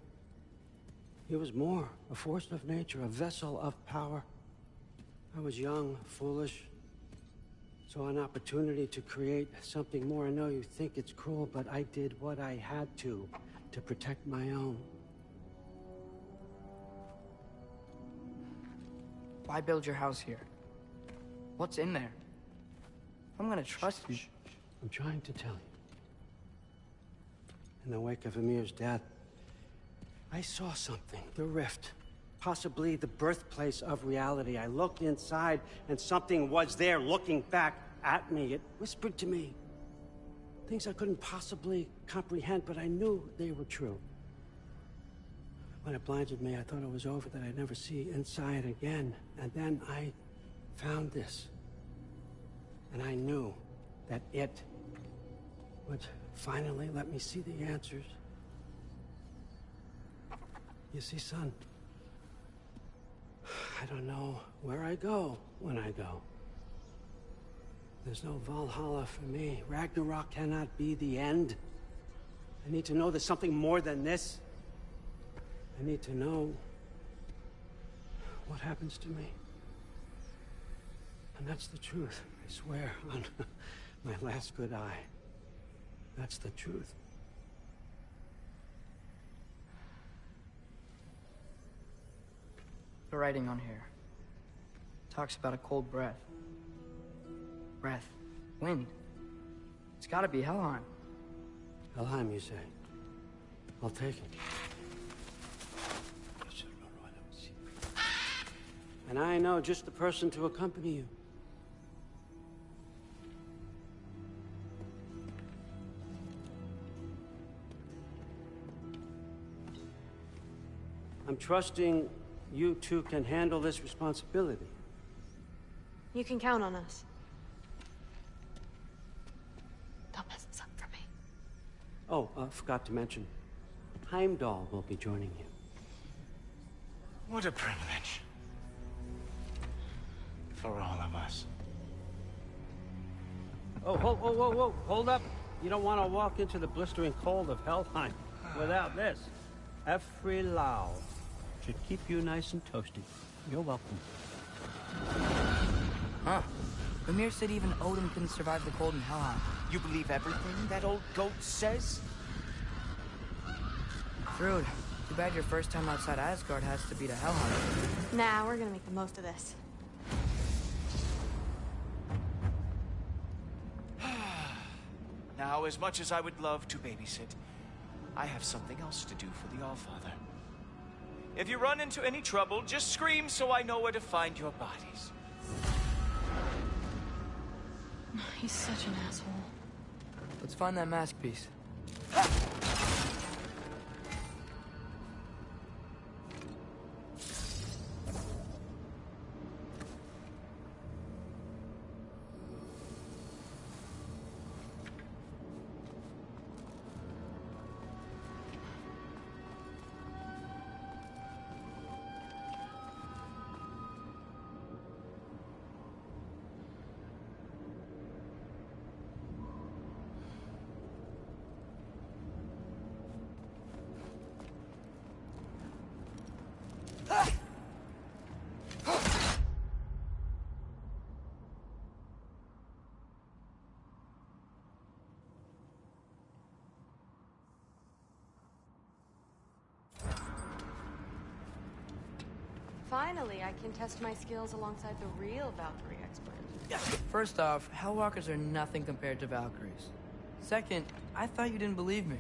He was more, a force of nature, a vessel of power. I was young, foolish, saw an opportunity to create something more. I know you think it's cruel, but I did what I had to protect my own. Why build your house here? What's in there? I'm gonna trust you. I'm trying to tell you. In the wake of Amir's death, I saw something. The rift. Possibly the birthplace of reality. I looked inside, and something was there looking back at me. It whispered to me things I couldn't possibly comprehend, but I knew they were true. When it blinded me, I thought it was over, that I'd never see inside again. And then I found this. And I knew that it would finally let me see the answers. You see, son, I don't know where I go when I go. There's no Valhalla for me. Ragnarok cannot be the end. I need to know there's something more than this. I need to know what happens to me. And that's the truth, I swear, on my last good eye. That's the truth. The writing on here talks about a cold breath. Breath. Wind. It's gotta be Helheim. Helheim, you say? I'll take it. And I know just the person to accompany you. I'm trusting you two can handle this responsibility. You can count on us. Don't mess this up for me. Oh, forgot to mention, Heimdall will be joining you. What a privilege. For all of us. Oh, whoa, hold up. You don't want to walk into the blistering cold of Helheim without this. Every Lau should keep you nice and toasty. You're welcome. Huh. Amir said even Odin couldn't survive the cold in Helheim. You believe everything that old goat says? Thrud, too bad your first time outside Asgard has to be to Helheim. Nah, we're gonna make the most of this. Now, as much as I would love to babysit, I have something else to do for the Allfather. If you run into any trouble, just scream so I know where to find your bodies. He's such an asshole. Let's find that mask piece. Finally, I can test my skills alongside the real Valkyrie expert. First off, Hellwalkers are nothing compared to Valkyries. Second, I thought you didn't believe me.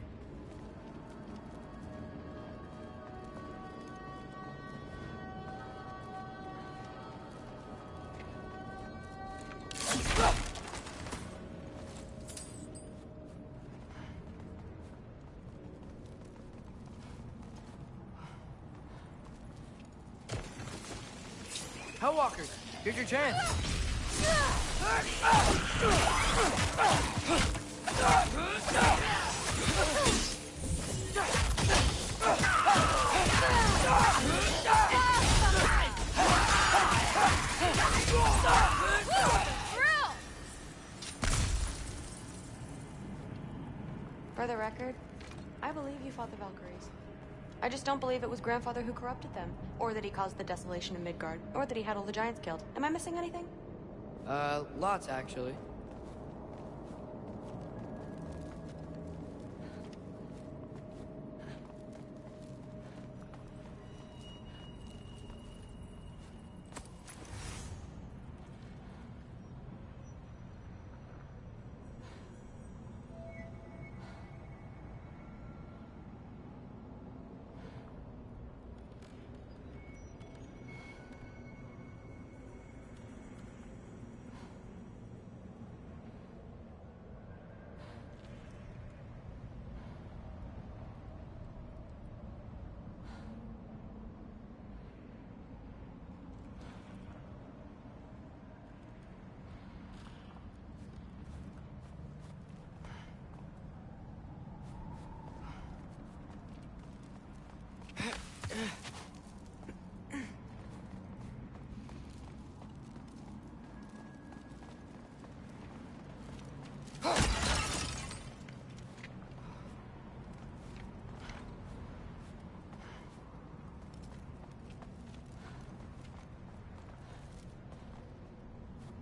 Hellwalkers, here's your chance. the record, I believe you fought the Valkyries. I just don't believe it was Grandfather who corrupted them, or that he caused the desolation in Midgard, or that he had all the giants killed. Am I missing anything? Lots, actually.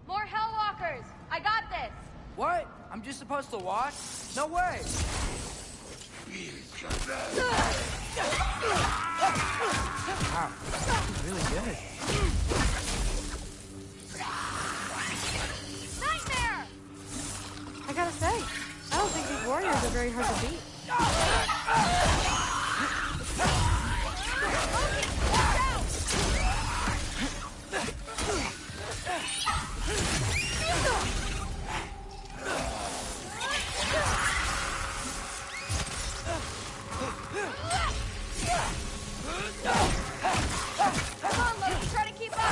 More Hellwalkers! I got this! What? I'm just supposed to watch? No way! Wow, this is really good. Nightmare! I gotta say, I don't think these warriors are very hard to beat. Come on, Loki, try to keep up!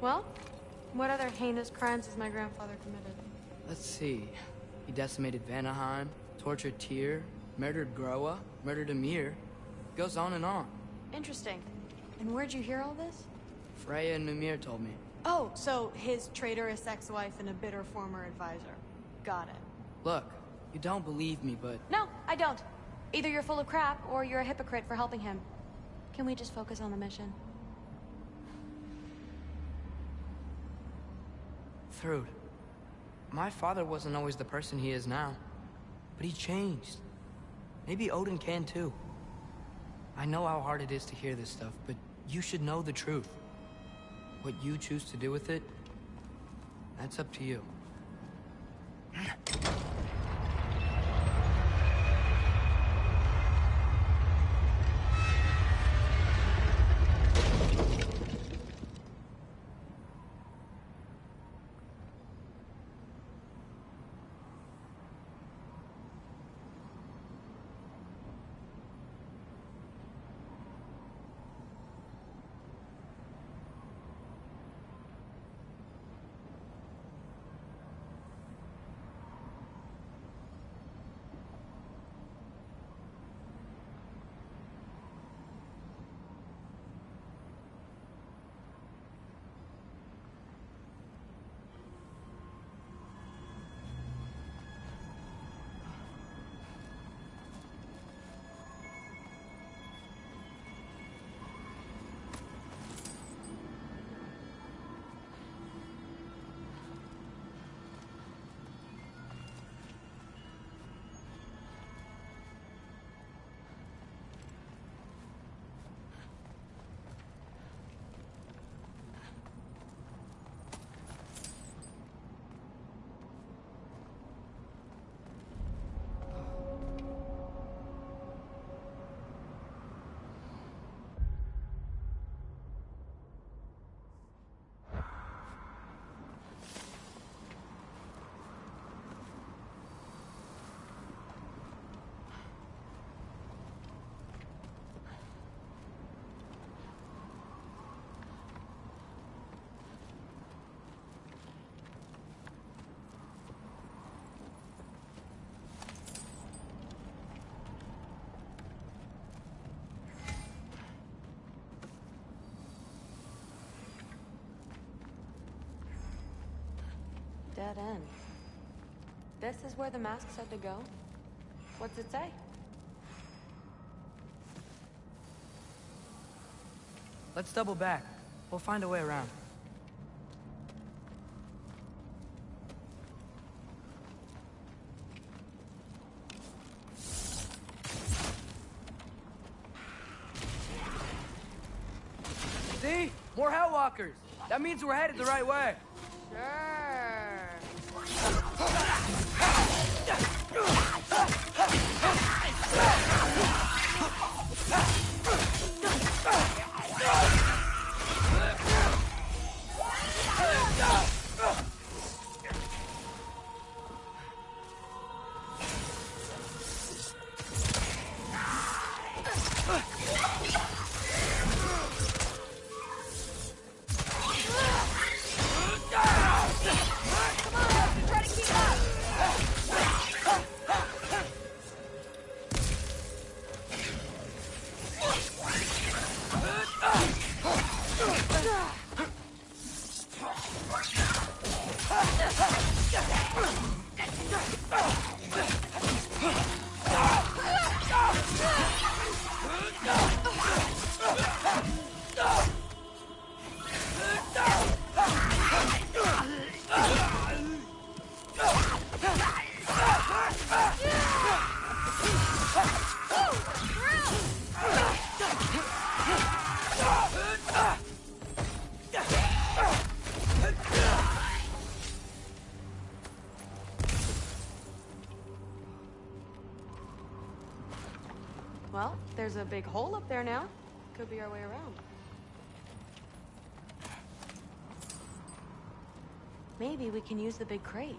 Well, what other heinous crimes has my grandfather committed? Let's see. He decimated Vanaheim, tortured Tyr, murdered Groa, murdered Ymir. Goes on and on. Interesting. And where'd you hear all this? Freya and Mimir told me. Oh, so his traitorous ex-wife and a bitter former advisor. Got it. Look, you don't believe me, but... No, I don't. Either you're full of crap, or you're a hypocrite for helping him. Can we just focus on the mission? Thrud, my father wasn't always the person he is now. But he changed. Maybe Odin can too. I know how hard it is to hear this stuff, but you should know the truth. What you choose to do with it, that's up to you. Dead end. This is where the mask said to go? What's it say? Let's double back. We'll find a way around. See? More Hellwalkers! That means we're headed the right way. Well, there's a big hole up there now. Could be our way around. Maybe we can use the big crate.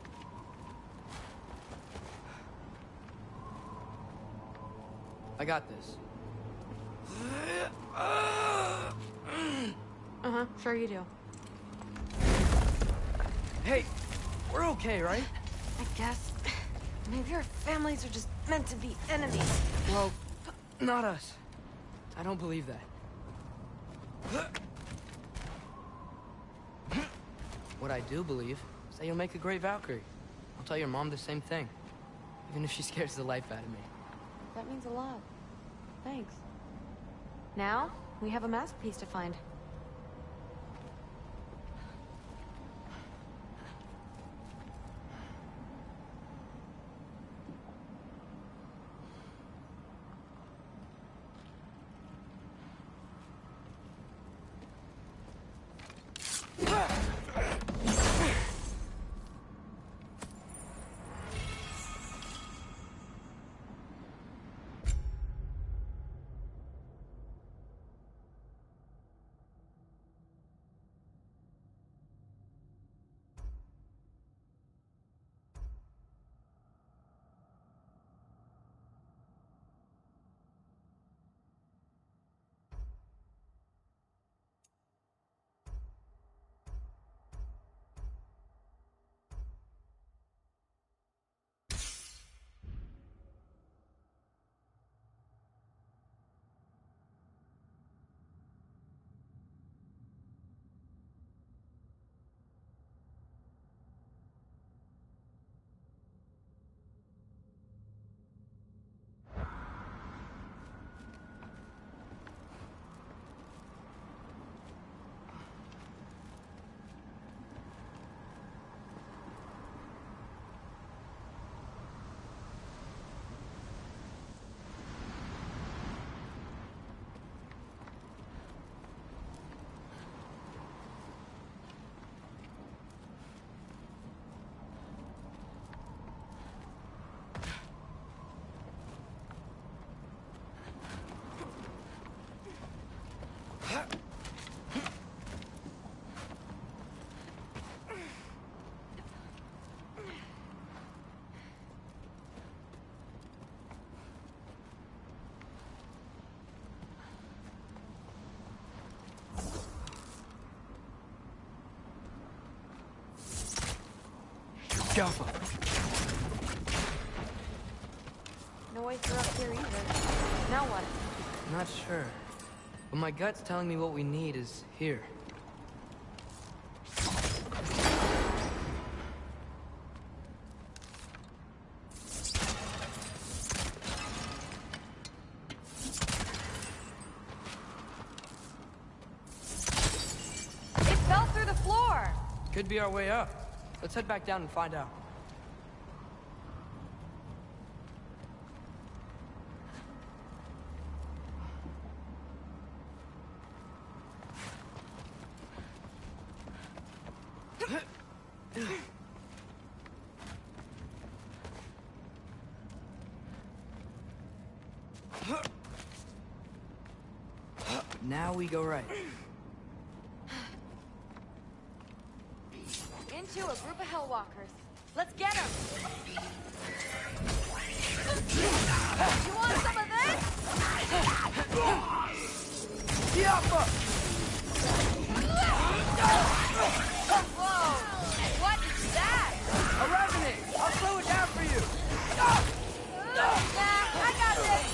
I got this. Uh-huh, sure you do. Hey, we're okay, right? I guess. Maybe our families are just meant to be enemies. Well, not us. I don't believe that. What I do believe is that you'll make a great Valkyrie. I'll tell your mom the same thing, even if she scares the life out of me. That means a lot. Thanks. Now, we have a mask piece to find. Alpha. No way through up here either. Now what? Not sure. But my gut's telling me what we need is here. Could be our way up. Let's head back down and find out. Now we go right. Into a group of hellwalkers. Let's get them! You want some of this? Yappa! Whoa! What is that? A revenant! I'll slow it down for you! Nah, I got this!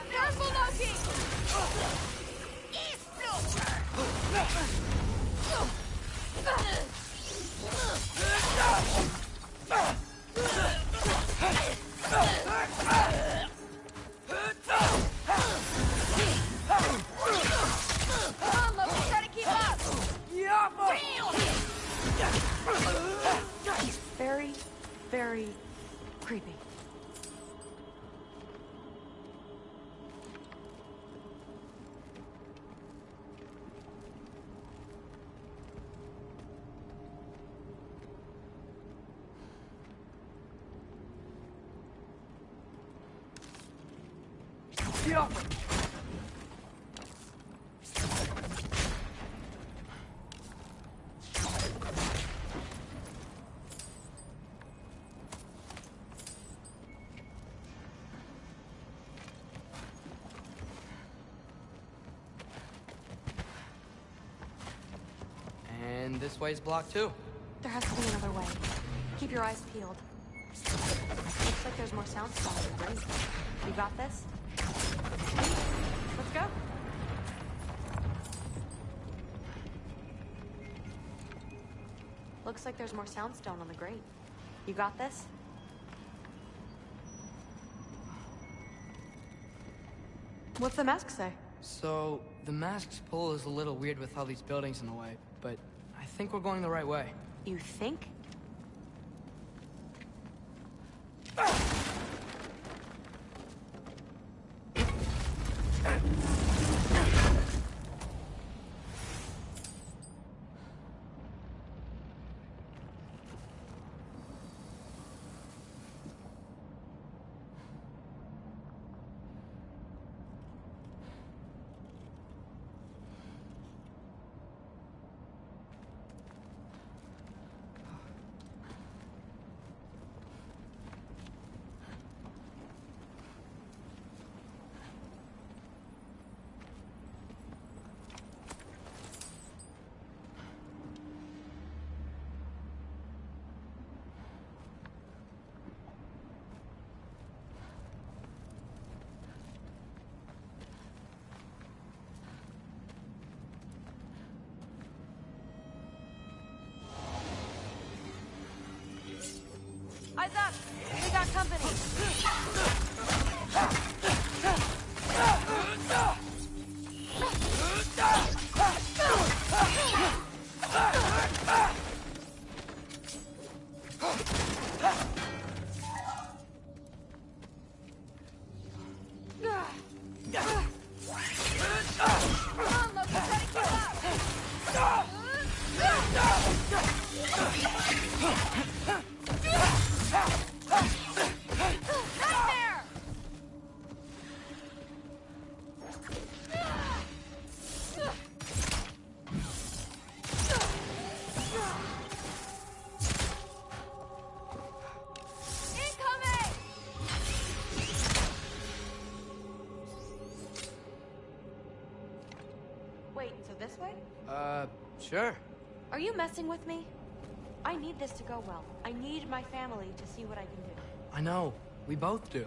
Careful, Loki! Come on, Loki, try to keep up! Very, very creepy. And this way's blocked too. There has to be another way. Keep your eyes peeled. Looks like there's more sound spawning. Great. You got this? Let's go. Looks like there's more soundstone on the grate. You got this? What's the mask say? So, the mask's pull is a little weird with all these buildings in the way, but I think we're going the right way. You think? Eyes up! We got company! Wait, so this way? Sure. Are you messing with me? I need this to go well. I need my family to see what I can do. I know. We both do.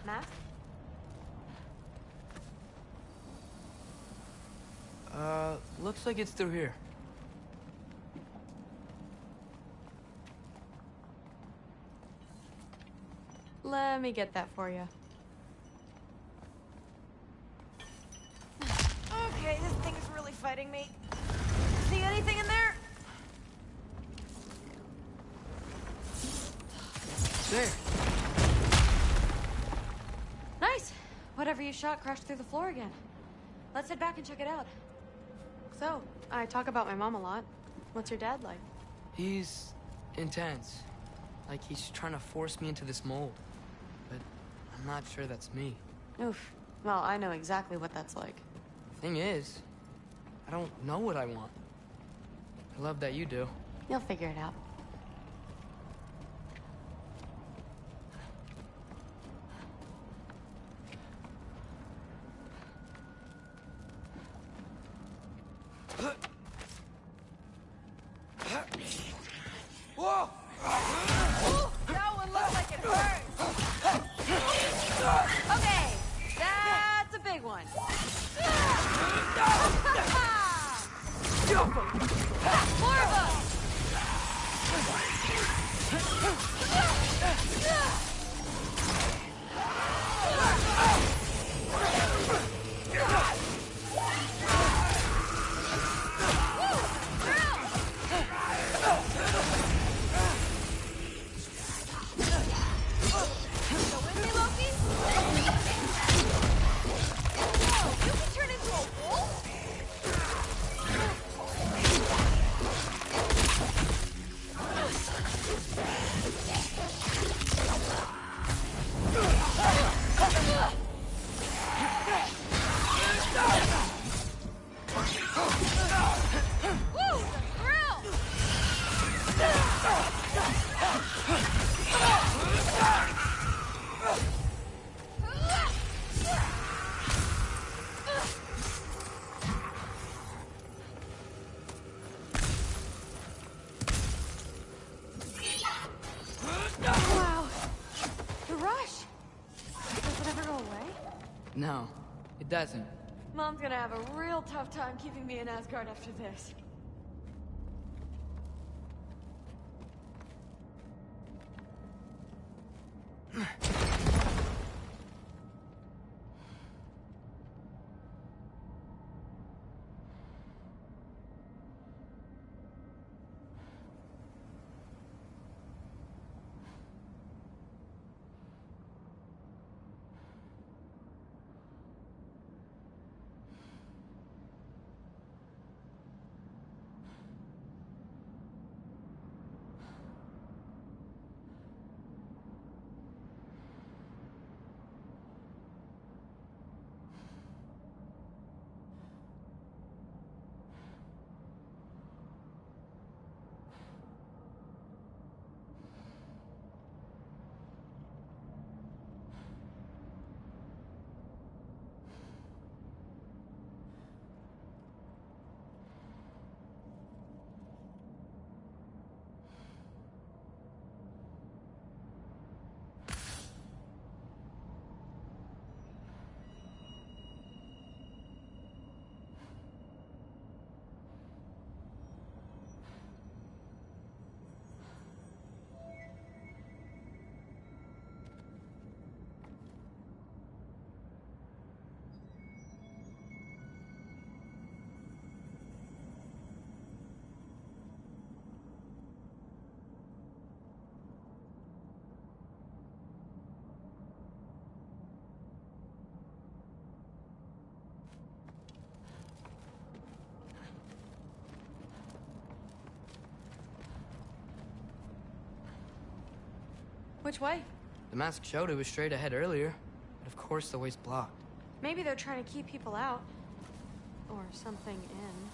Mask? Looks like it's through here. Let me get that for you. Okay, this thing is really fighting me. See anything in there? There. Nice. Whatever you shot crashed through the floor again. Let's head back and check it out. So, I talk about my mom a lot. What's your dad like? He's intense. Like he's trying to force me into this mold. But I'm not sure that's me. Oof. Well, I know exactly what that's like. Thing is, I don't know what I want. I love that you do. You'll figure it out. Whoa! Ooh, that one looks like it hurts. Okay, that's a big one. More of them! No, it doesn't. Mom's gonna have a real tough time keeping me in Asgard after this. Which way? The mask showed it was straight ahead earlier, but of course the way's blocked. Maybe they're trying to keep people out. Or something in.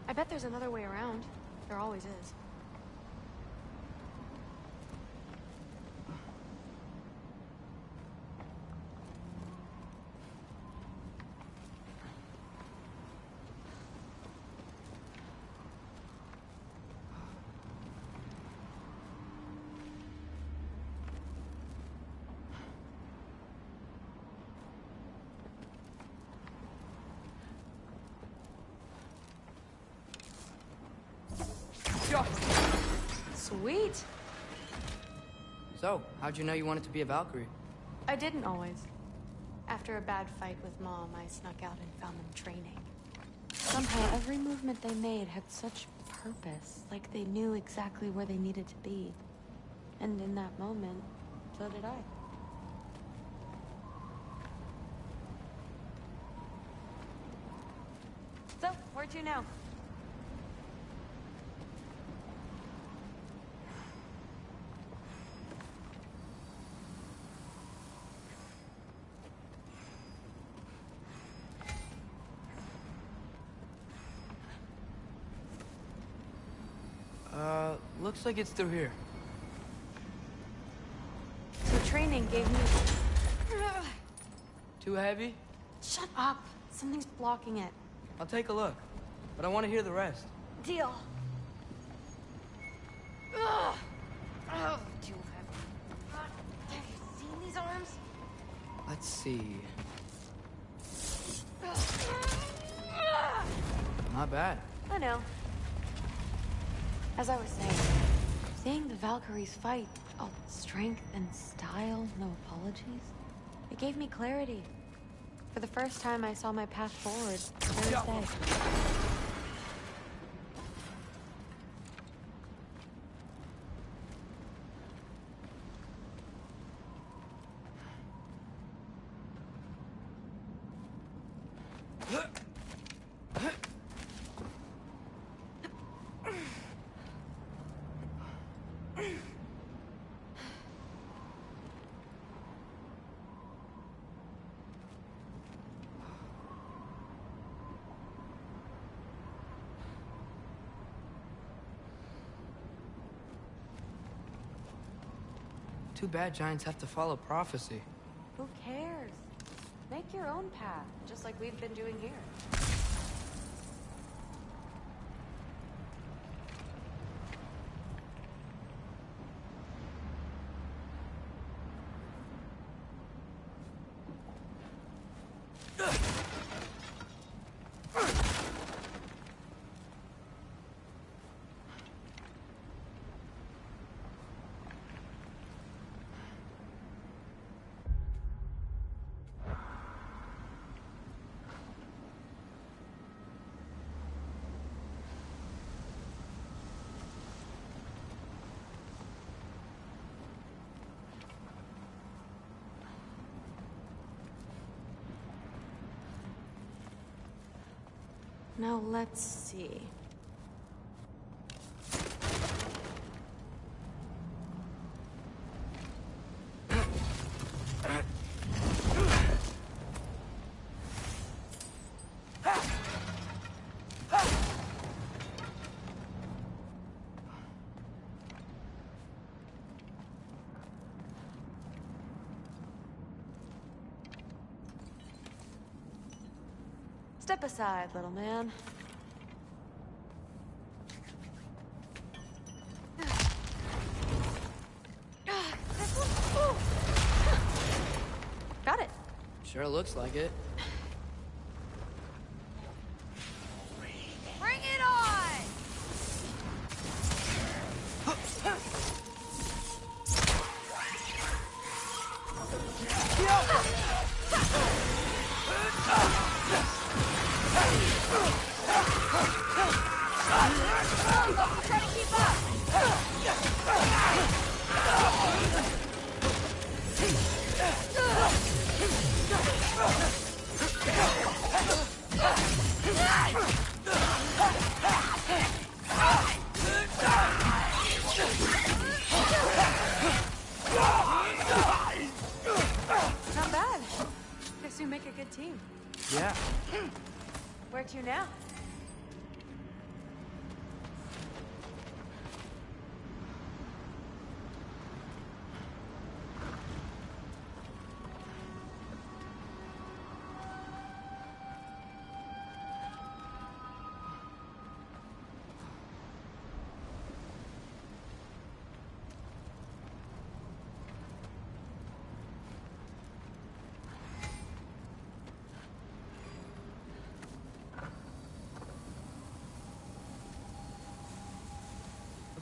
I bet there's another way around. There always is. Sweet. So, how'd you know you wanted to be a Valkyrie? I didn't always. After a bad fight with Mom, I snuck out and found them training. Somehow, every movement they made had such purpose, like they knew exactly where they needed to be. And in that moment, so did I. So, where to now? Looks like it's through here. So training gave me... Too heavy? Shut up! Something's blocking it. I'll take a look, but I want to hear the rest. Deal. Ugh. Oh, too heavy. Have you seen these arms? Let's see. Not bad. I know. As I was saying, seeing the Valkyries fight, all strength and style, no apologies, it gave me clarity. For the first time, I saw my path forward, clear as day. Too bad giants have to follow prophecy. Who cares? Make your own path, just like we've been doing here. Now let's see. Step aside, little man. Got it. Sure looks like it. Bring it on! Try to keep up!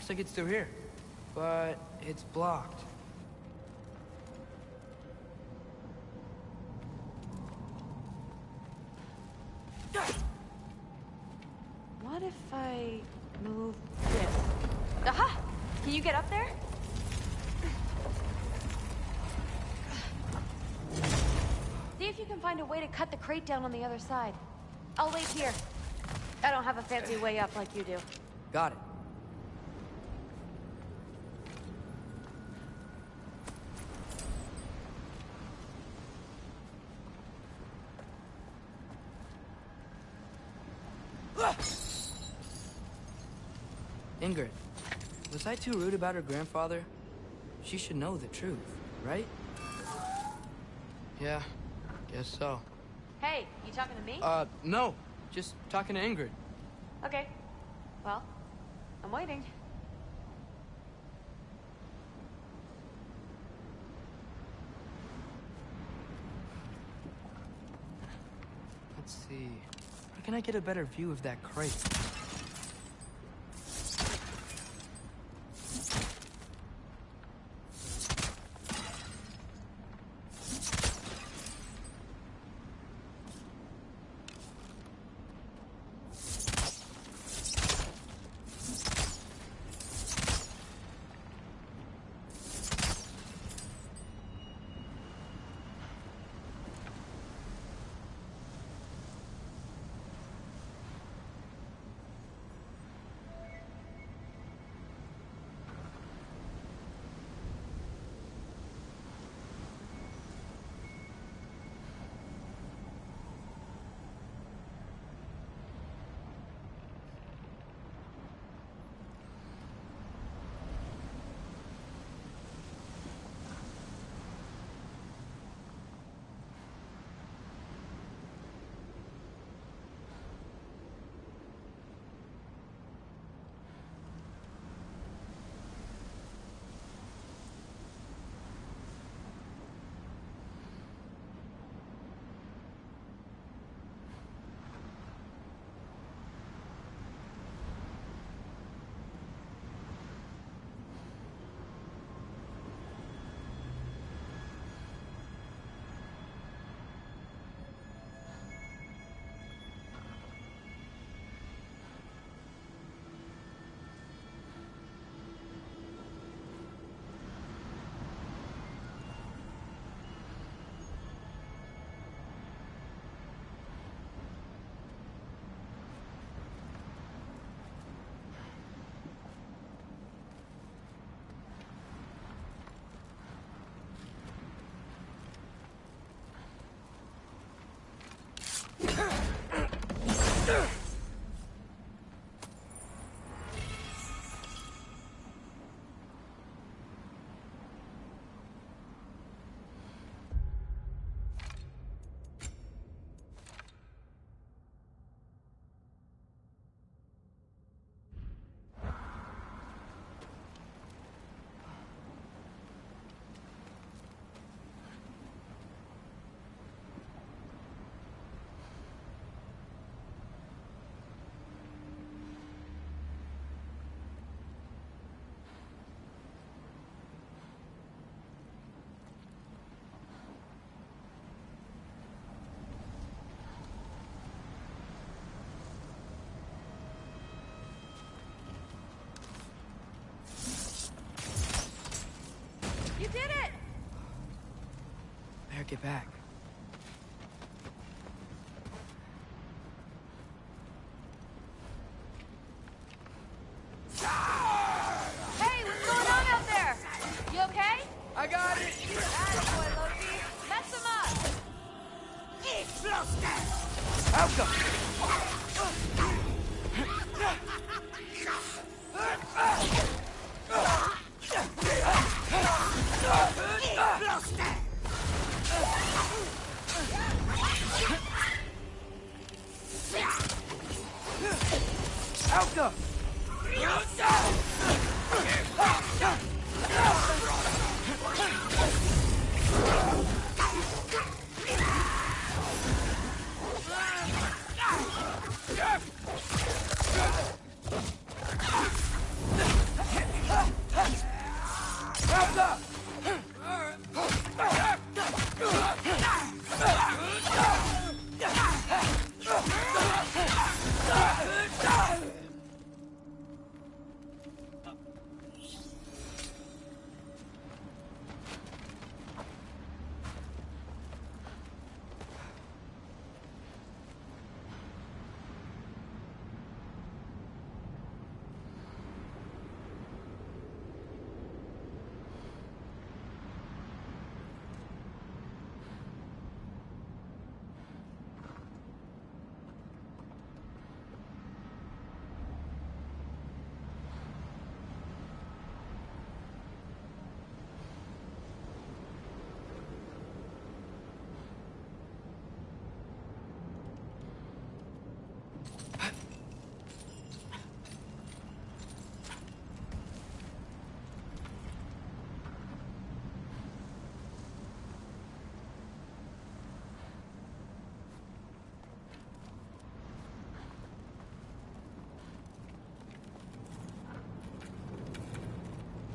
Looks like it's through here. But it's blocked. What if I move this? Aha! Can you get up there? See if you can find a way to cut the crate down on the other side. I'll wait here. I don't have a fancy way up like you do. Got it. Ingrid, was I too rude about her grandfather? She should know the truth, right? Yeah, guess so. Hey, you talking to me? No. Just talking to Ingrid. Okay. Well, I'm waiting. Let's see. Where can I get a better view of that crate? You did it! Better get back. Hey, what's going on out there? You okay? I got it! Attaboy, Loki. Mess him up! Alka!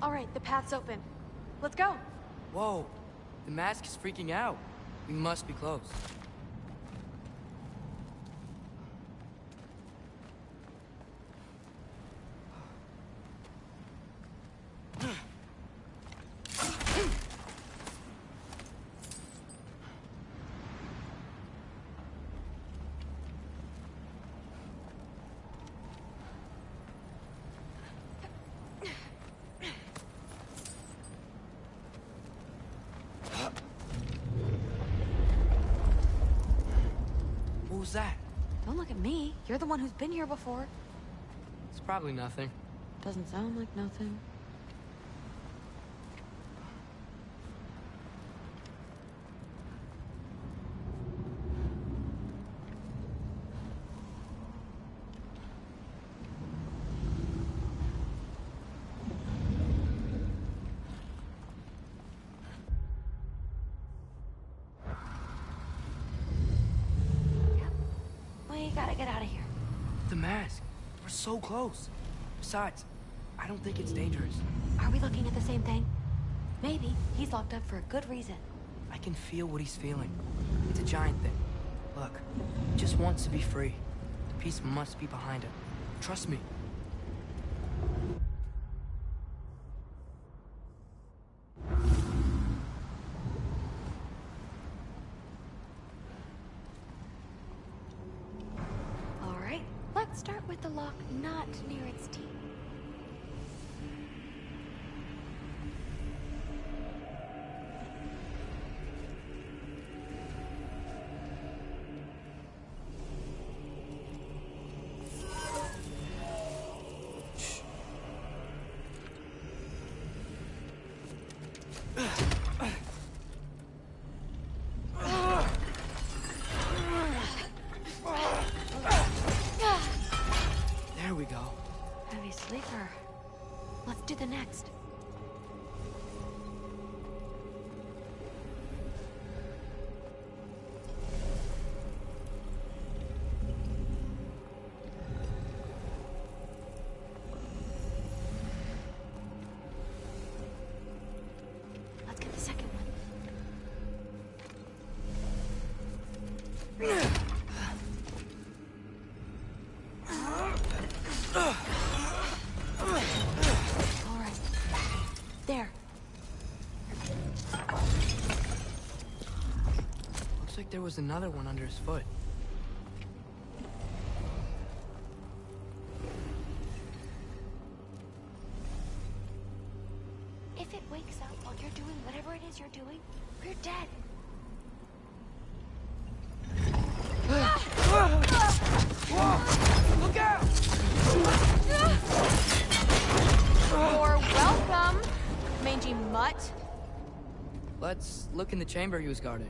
All right, the path's open. Let's go. Whoa, the mask is freaking out. We must be close. What was that? Don't look at me. You're the one who's been here before. It's probably nothing. Doesn't sound like nothing. We gotta get out of here. The mask. We're so close. Besides, I don't think it's dangerous. Are we looking at the same thing? Maybe. He's locked up for a good reason. I can feel what he's feeling. It's a giant thing. Look, he just wants to be free. The peace must be behind him. Trust me. All right, let's start with the lock not near its teeth. There we go. Heavy sleeper. Let's do the next. Let's get the second one. All right. There. Looks like there was another one under his foot. If it wakes up while you're doing whatever it is you're doing, we're dead. Look out! You're welcome, mangy mutt. Let's look in the chamber he was guarding.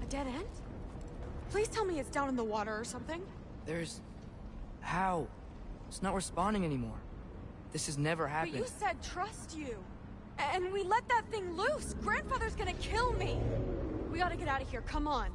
A dead end? Please tell me it's down in the water or something. There's... How? It's not responding anymore. This has never happened. But you said trust you. And we let that thing loose. Grandfather's gonna kill me. We gotta get out of here. Come on.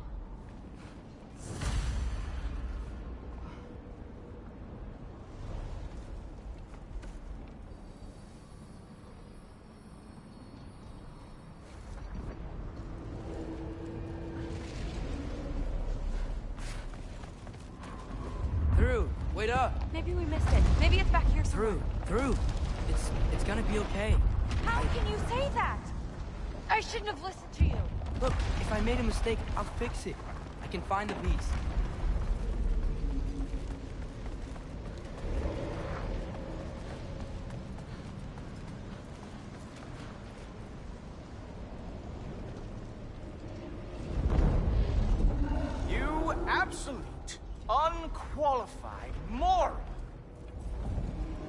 Through! Wait up! Maybe we missed it. Maybe it's back here somewhere. Through! It's gonna be okay. How can you say that? I shouldn't have listened to you. Look, if I made a mistake, I'll fix it. I can find the beast.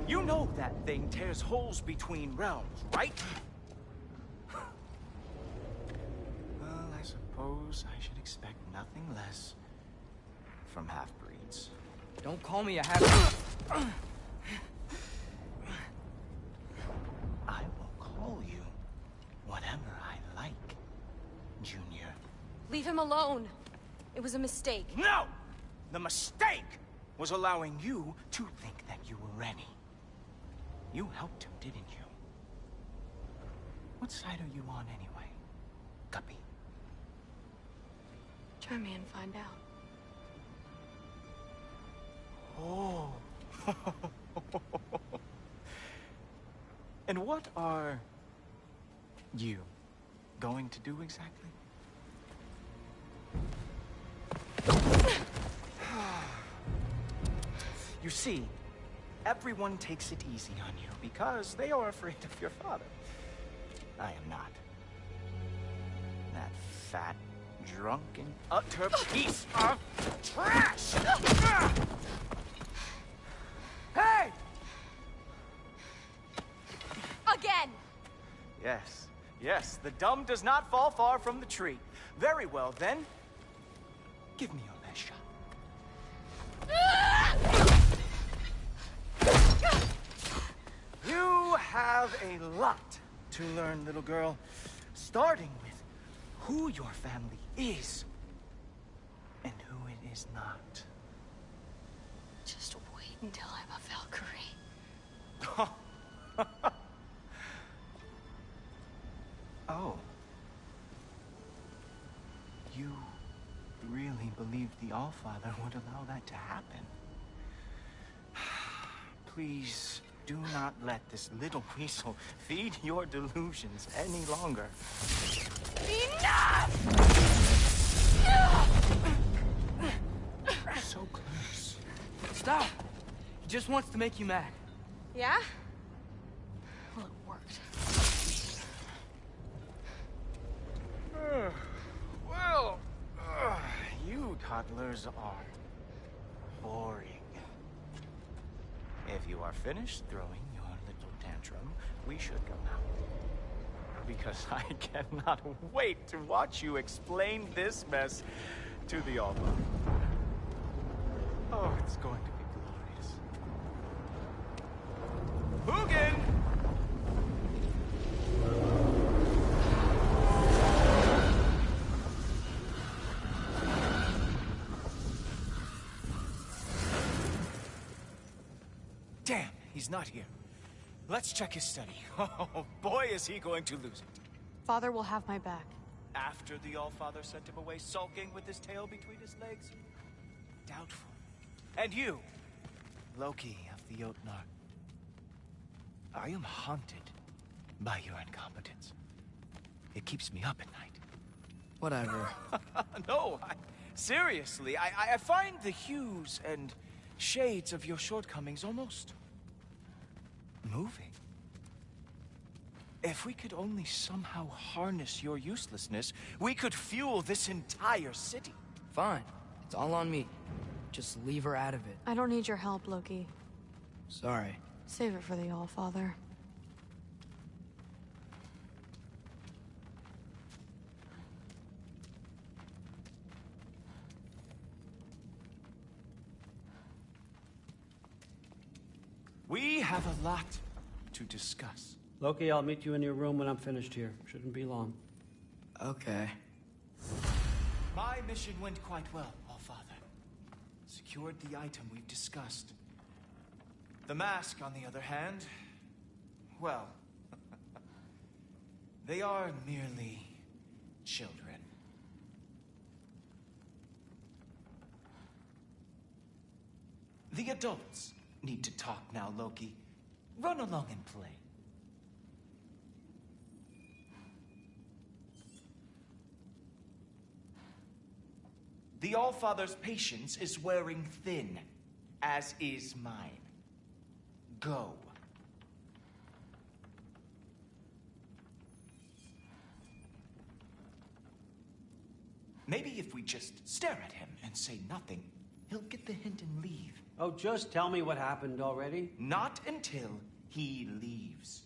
You know that thing tears holes between realms, right? Well, I suppose I should expect nothing less from half-breeds. Don't call me a half-breed. I will call you whatever I like, Junior. Leave him alone. It was a mistake. No! The mistake was allowing you to think that you were ready. You helped him, didn't you? What side are you on anyway, Guppy? Try me and find out. Oh. And what are you going to do exactly? You see, everyone takes it easy on you because they are afraid of your father. I am not. That fat, drunken, utter piece of trash! Hey! Again! Yes, yes, the dumb does not fall far from the tree. Very well, then. Give me your best shot. You have a lot to learn, little girl. Starting with who your family is and who it is not. Just wait until I'm a Valkyrie. Oh. You really believed the Allfather would allow that to happen? Please do not let this little weasel feed your delusions any longer. Enough! So close. Stop! He just wants to make you mad. Yeah? Well, it worked. Well, you toddlers are boring. If you are finished throwing your little tantrum, we should go now. Because I cannot wait to watch you explain this mess to the Allfather. Oh, it's going to be glorious. Hugin! Damn, he's not here. Let's check his study. Oh, boy, is he going to lose it. Father will have my back. After the Allfather sent him away sulking with his tail between his legs? Doubtful. And you, Loki of the Jotnar. I am haunted by your incompetence. It keeps me up at night. Whatever. No, seriously, I find the hues and shades of your shortcomings almost moving. If we could only somehow harness your uselessness, we could fuel this entire city. Fine. It's all on me. Just leave her out of it. I don't need your help, Loki. Sorry. Save it for the Allfather. We have a lot to discuss. Loki, I'll meet you in your room when I'm finished here. Shouldn't be long. Okay. My mission went quite well, Allfather. Secured the item we've discussed. The mask, on the other hand, well, they are merely children. The adults need to talk now, Loki. Run along and play. The Allfather's patience is wearing thin, as is mine. Go. Maybe if we just stare at him and say nothing, he'll get the hint and leave. Oh, just tell me what happened already. Not until he leaves.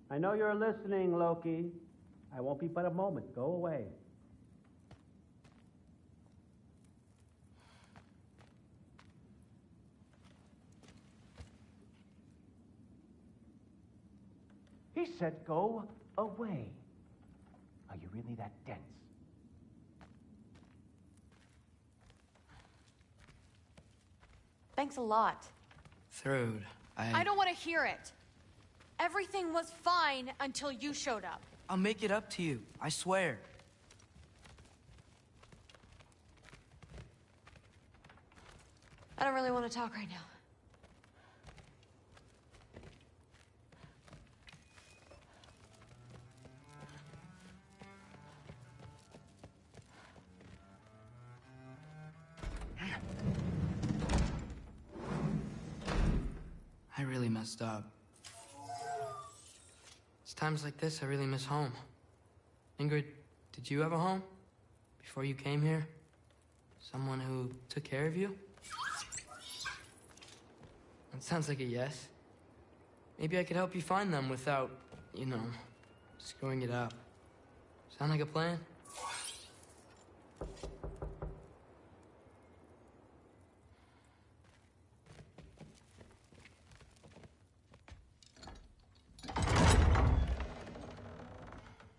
I know you're listening, Loki. I won't be but a moment. Go away. He said go away. Are you really that dense? Thanks a lot. Thrud, I don't want to hear it. Everything was fine until you showed up. I'll make it up to you, I swear. I don't really want to talk right now. I really messed up. It's times like this I really miss home. Ingrid, did you have a home? Before you came here? Someone who took care of you? That sounds like a yes. Maybe I could help you find them without, you know, screwing it up. Sound like a plan?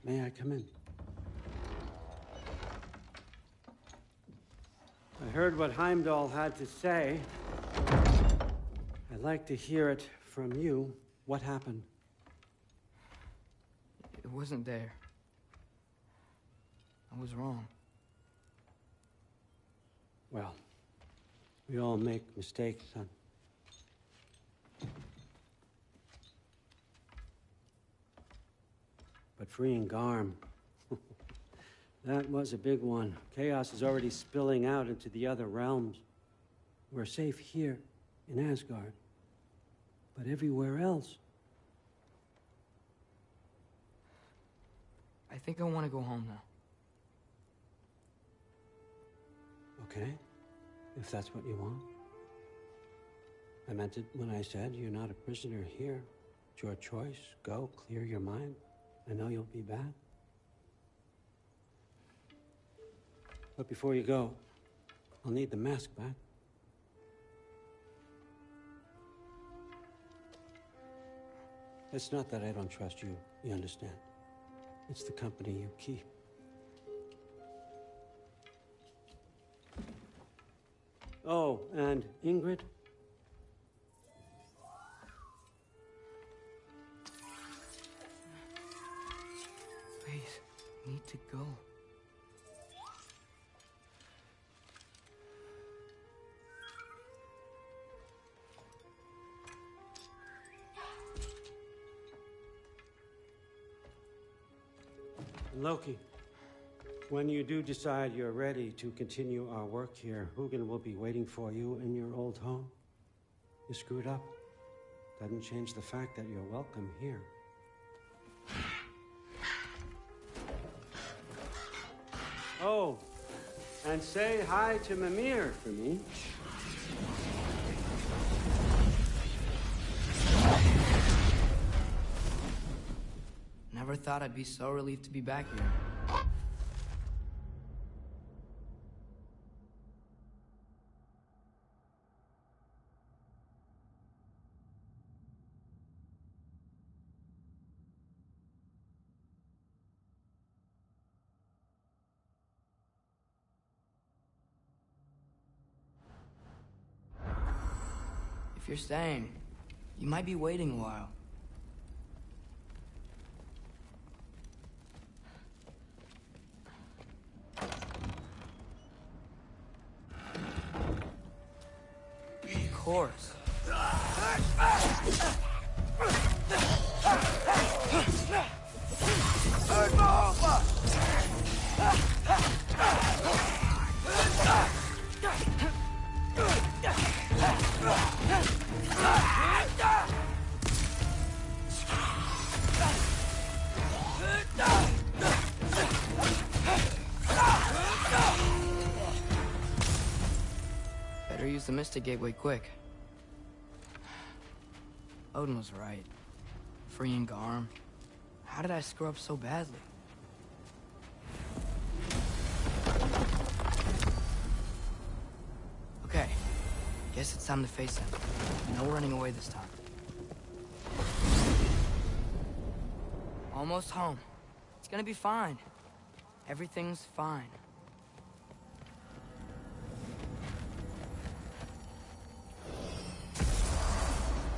May I come in? I heard what Heimdall had to say. I'd like to hear it from you. What happened? It wasn't there. I was wrong. Well, we all make mistakes, son. But freeing Garm, that was a big one. Chaos is already spilling out into the other realms. We're safe here in Asgard, but everywhere else. I think I want to go home now. Okay, if that's what you want. I meant it when I said you're not a prisoner here. It's your choice. Go, clear your mind. I know you'll be back. But before you go, I'll need the mask back. It's not that I don't trust you, you understand? It's the company you keep. Oh, and Ingrid? Wait, I need to go. Loki, when you do decide you're ready to continue our work here, Hugin will be waiting for you in your old home. You screwed up. Doesn't change the fact that you're welcome here. Oh, and say hi to Mimir for me. Never thought I'd be so relieved to be back here. If you're staying, you might be waiting a while. Of course. the Mystic Gateway quick. Odin was right. Freeing Garm. How did I screw up so badly? Okay. Guess it's time to face him. No running away this time. Almost home. It's gonna be fine. Everything's fine.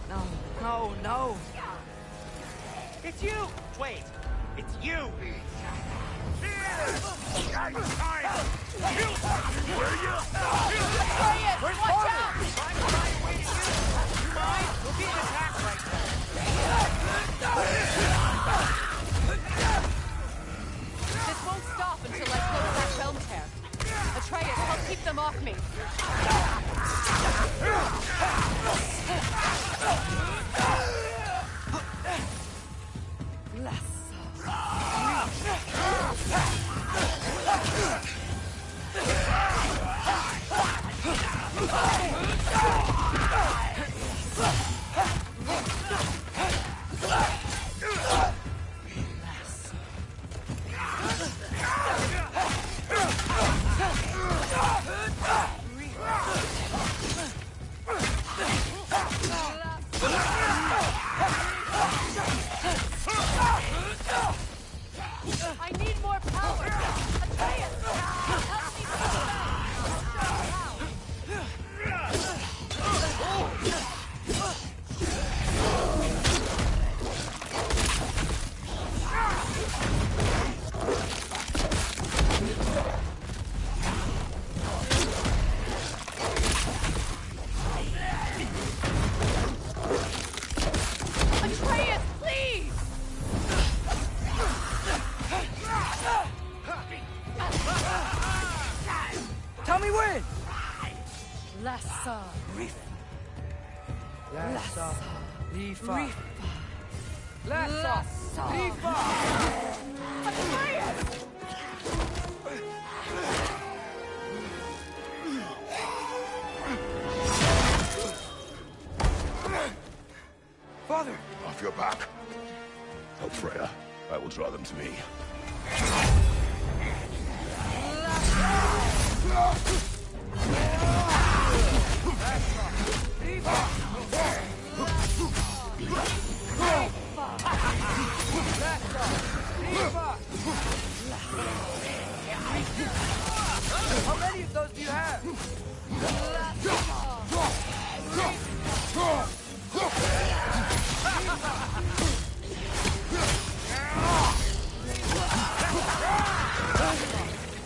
No, no, no! It's you! Wait, it's you! Where's Barney? I'm waiting you! You mind? We're being attacked right now. This won't stop until I close that realm tear. Atreus, help keep them off me. I need more power! Atreus! Help me pull Atreus, please! Tell me when! Lassa. Lassa. Rifa. Lassa. Lassa. Rifa. Atreus! Father! Off your back. Help Freya. I will draw them to me. How many of those do you have?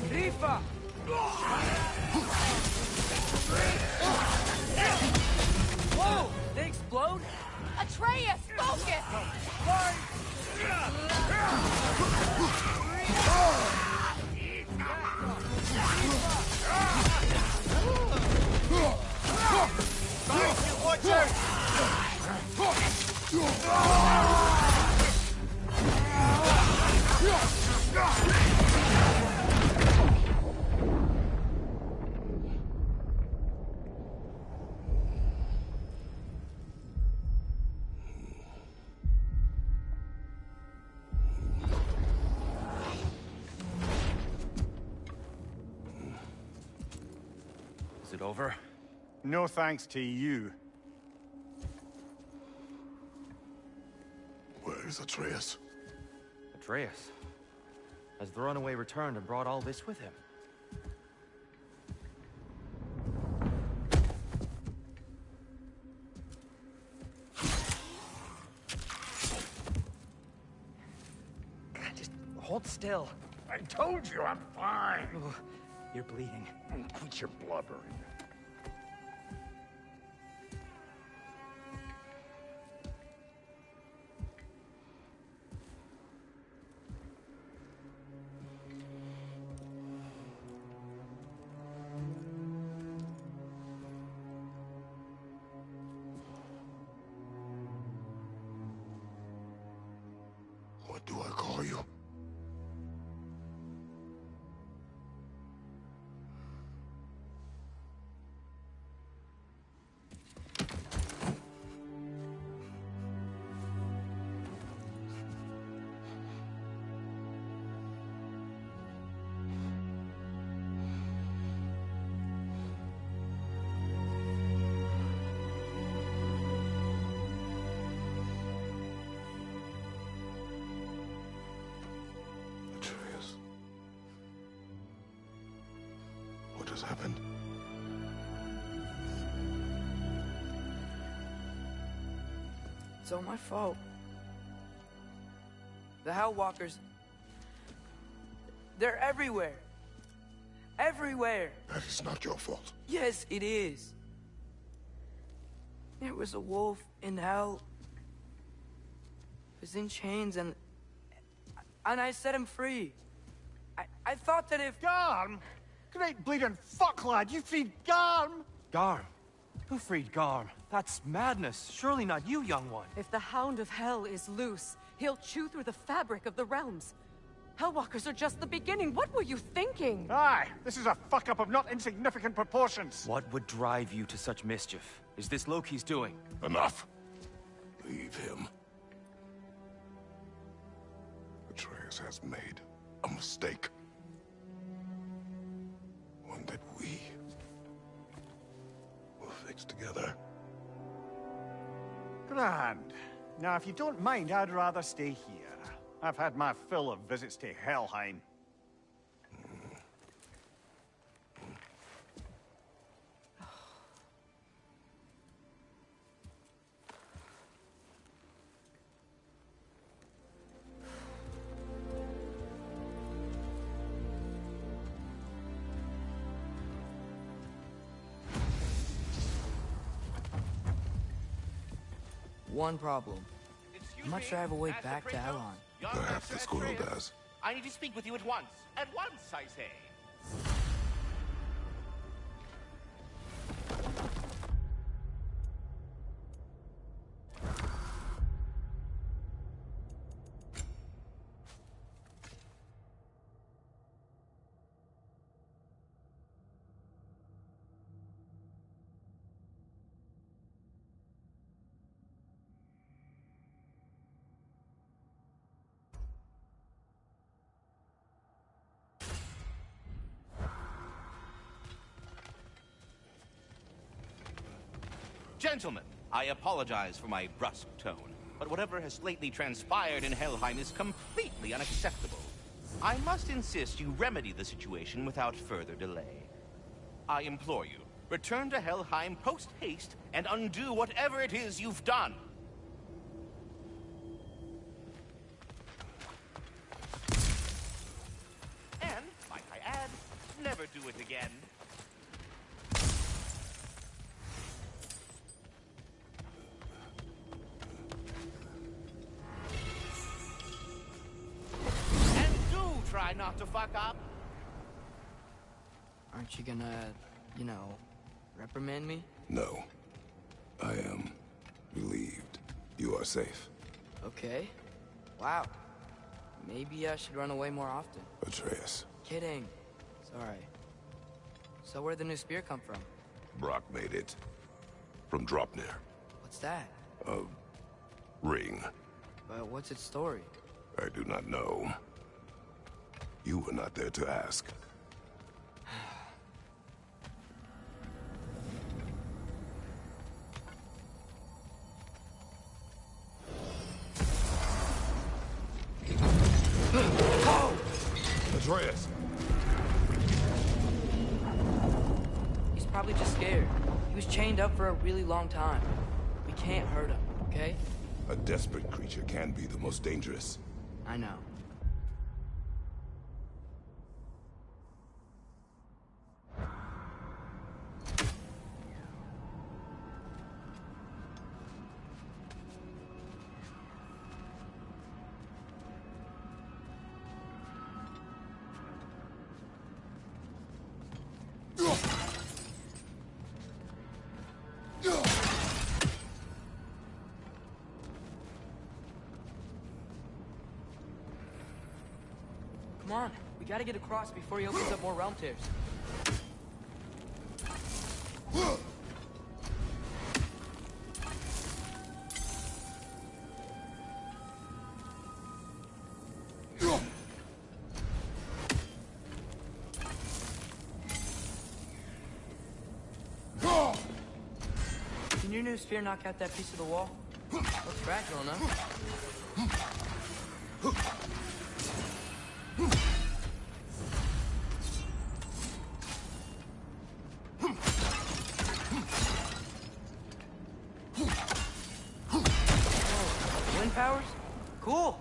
Rifa! Whoa! They explode? Atreus, focus! Is it over? No thanks to you. Where is Atreus? Atreus? Has the runaway returned and brought all this with him? God, just hold still. I told you I'm fine. Ooh, you're bleeding. Quit your blubbering. What do I call you? happened? It's all my fault. The Hellwalkers... they're everywhere. Everywhere. That is not your fault. Yes, it is. There was a wolf in hell. He was in chains and I set him free. I thought that if... Garm? Great bleeding fuck, lad. You freed Garm? Garm? Who freed Garm? That's madness. Surely not you, young one. If the Hound of Hell is loose, he'll chew through the fabric of the realms. Hellwalkers are just the beginning. What were you thinking? Aye, this is a fuck-up of not insignificant proportions. What would drive you to such mischief? Is this Loki's doing? Enough. Leave him. Atreus has made a mistake. One that we will fix together. Grand. Now, if you don't mind, I'd rather stay here. I've had my fill of visits to Helheim. One problem. I'm not sure I have a way back to Elon. Perhaps the squirrel does. I need to speak with you at once. At once, I say. Gentlemen, I apologize for my brusque tone, but whatever has lately transpired in Helheim is completely unacceptable. I must insist you remedy the situation without further delay. I implore you, return to Helheim post-haste and undo whatever it is you've done. And, might I add, never do it again. Try not to fuck up. Aren't you gonna, you know, reprimand me? No. I am relieved. You are safe. Okay. Wow. Maybe I should run away more often. Atreus. Kidding. Sorry. So where'd the new spear come from? Brock made it. From Dropnir. What's that? A ring. But what's its story? I do not know. You were not there to ask. Atreus! He's probably just scared. He was chained up for a really long time. We can't hurt him, okay? A desperate creature can be the most dangerous. I know. Come on, we gotta get across before he opens up more realm tears. Can your new spear knock out that piece of the wall? Looks fragile enough. powers? Cool.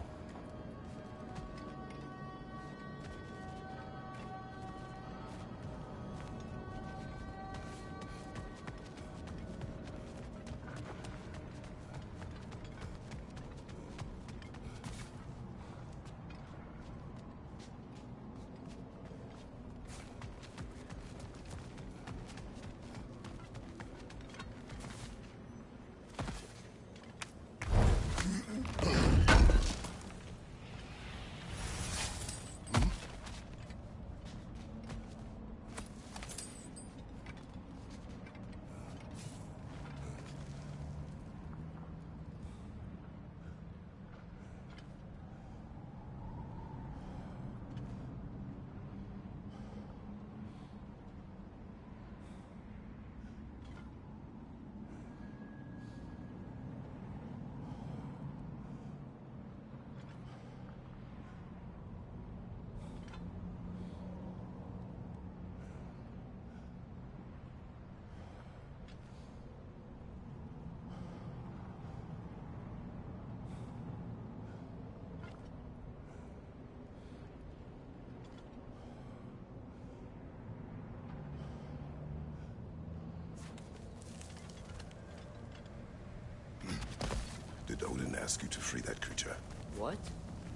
Did Odin ask you to free that creature? What?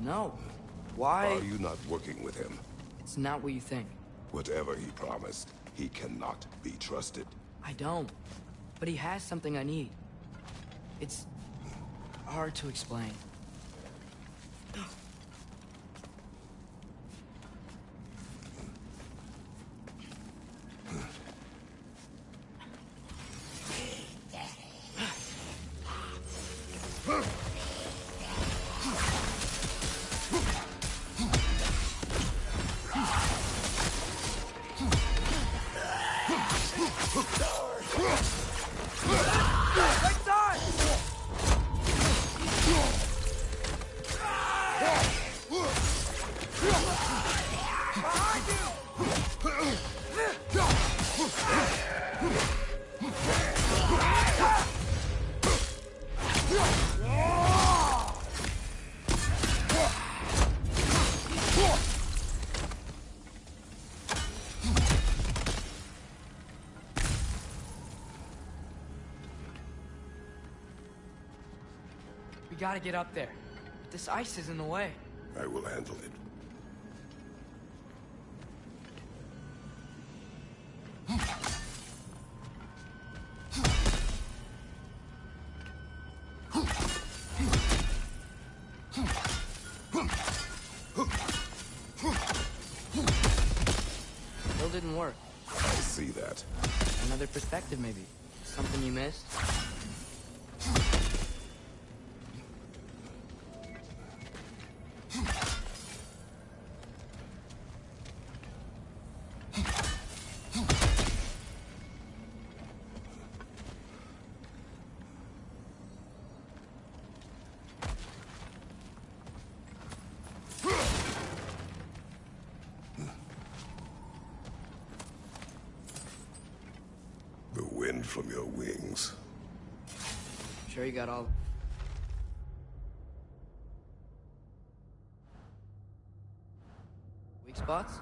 No. Why? Are you not working with him? It's not what you think. Whatever he promised, he cannot be trusted. I don't. But he has something I need. It's hard to explain. We gotta get up there. But this ice is in the way. I will handle it. Still didn't work. I see that. Another perspective, maybe. Something you missed? The wind from your wings. Sure you got all... weak spots?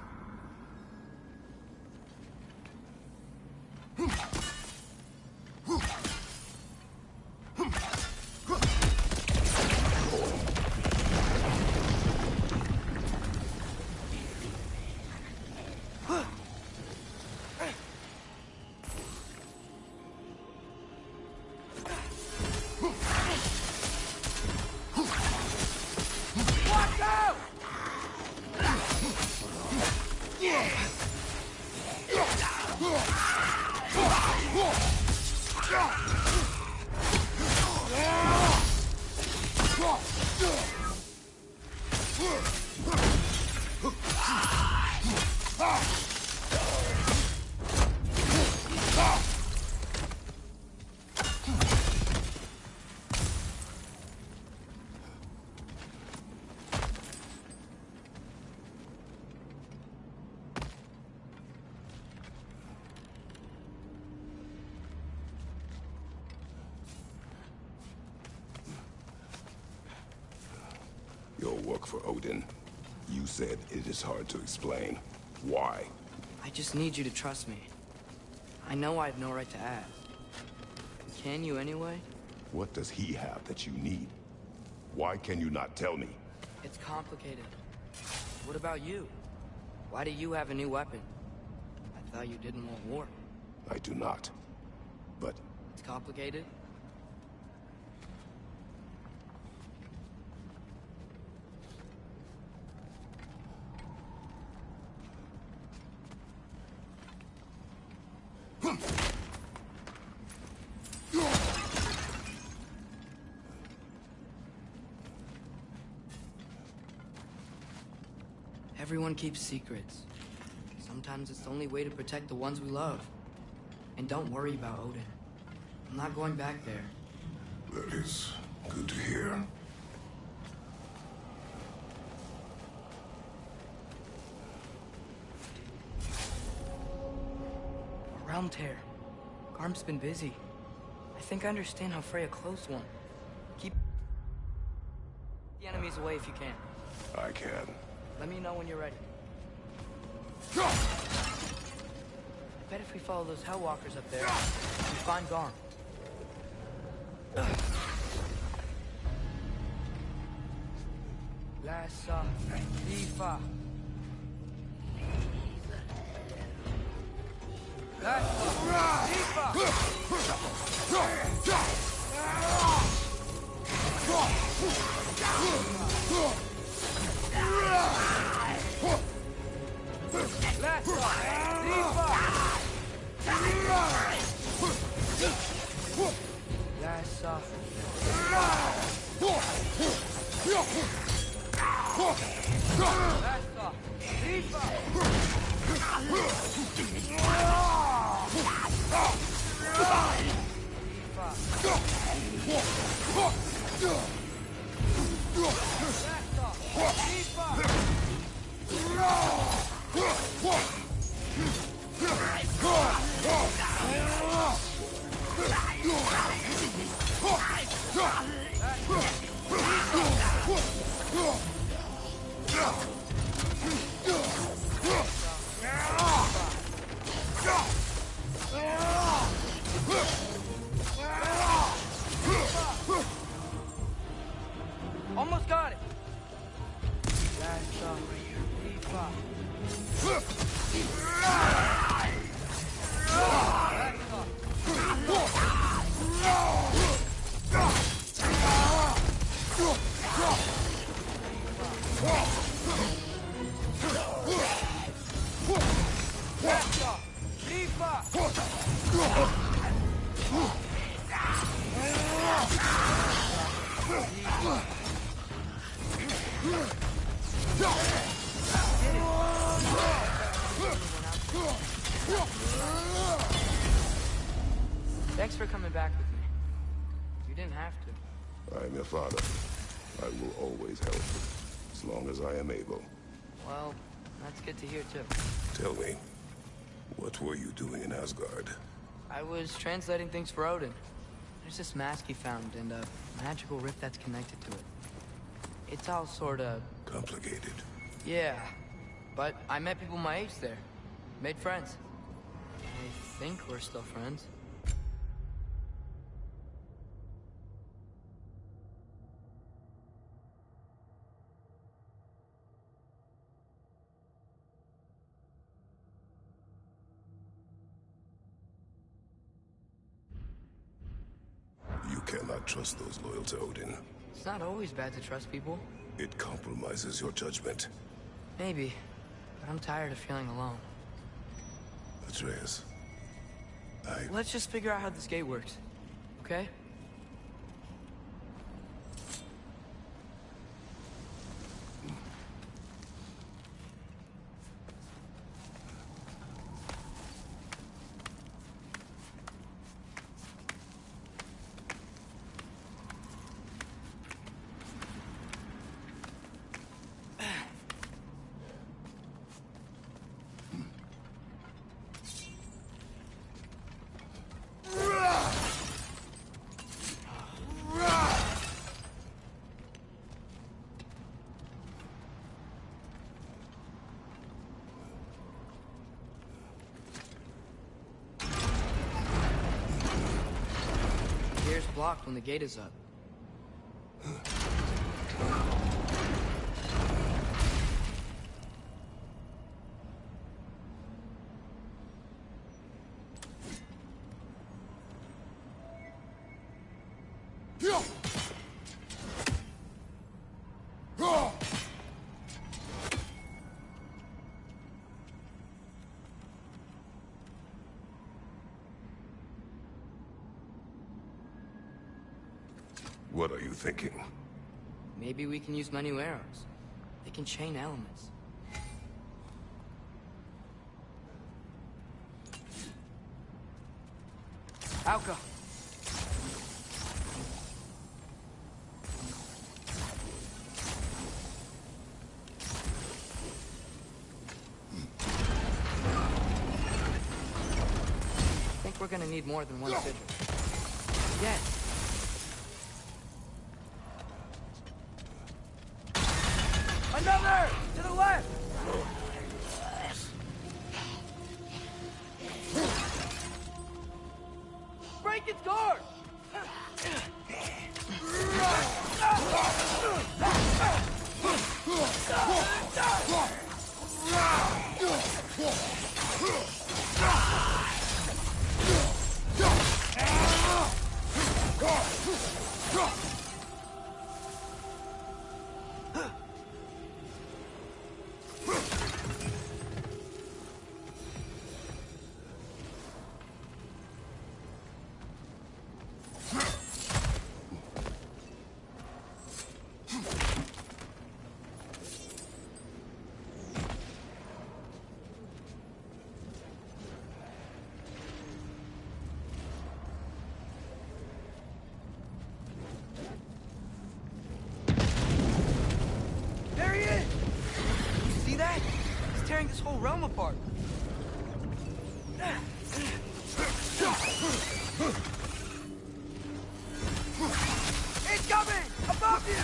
Your work for Odin. You said it is hard to explain. Why? I just need you to trust me. I know I have no right to ask. Can you anyway? What does he have that you need? Why can you not tell me? It's complicated. What about you? Why do you have a new weapon? I thought you didn't want war. I do not. But... It's complicated? Everyone keeps secrets. Sometimes it's the only way to protect the ones we love. And don't worry about Odin. I'm not going back there. That is good to hear. A realm tear. Garm's been busy. I think I understand how Freya closed one. Keep the enemies away if you can. I can. Let me know when you're ready. I bet if we follow those Hellwalkers up there, we find Garm. Lassa, Ifa. Lassa, Almost got it. Thanks for coming back with me. You didn't have to. I am your father. I will always help, as long as I am able. Well, that's good to hear, too. Tell me, what were you doing in Asgard? I was translating things for Odin. There's this mask he found, and a magical rift that's connected to it. It's all sorta... complicated. Yeah, but I met people my age there. Made friends. I think we're still friends. You cannot trust those loyal to Odin. It's not always bad to trust people. It compromises your judgment. Maybe, but I'm tired of feeling alone. Atreus, Let's just figure out how this gate works, okay? unlocked when the gate is up. What are you thinking? Maybe we can use my new arrows. They can chain elements. Alka! I think we're gonna need more than one sigil. Yes. Another! To the left! Break its guard! Tearing this whole realm apart. It's coming! Above you!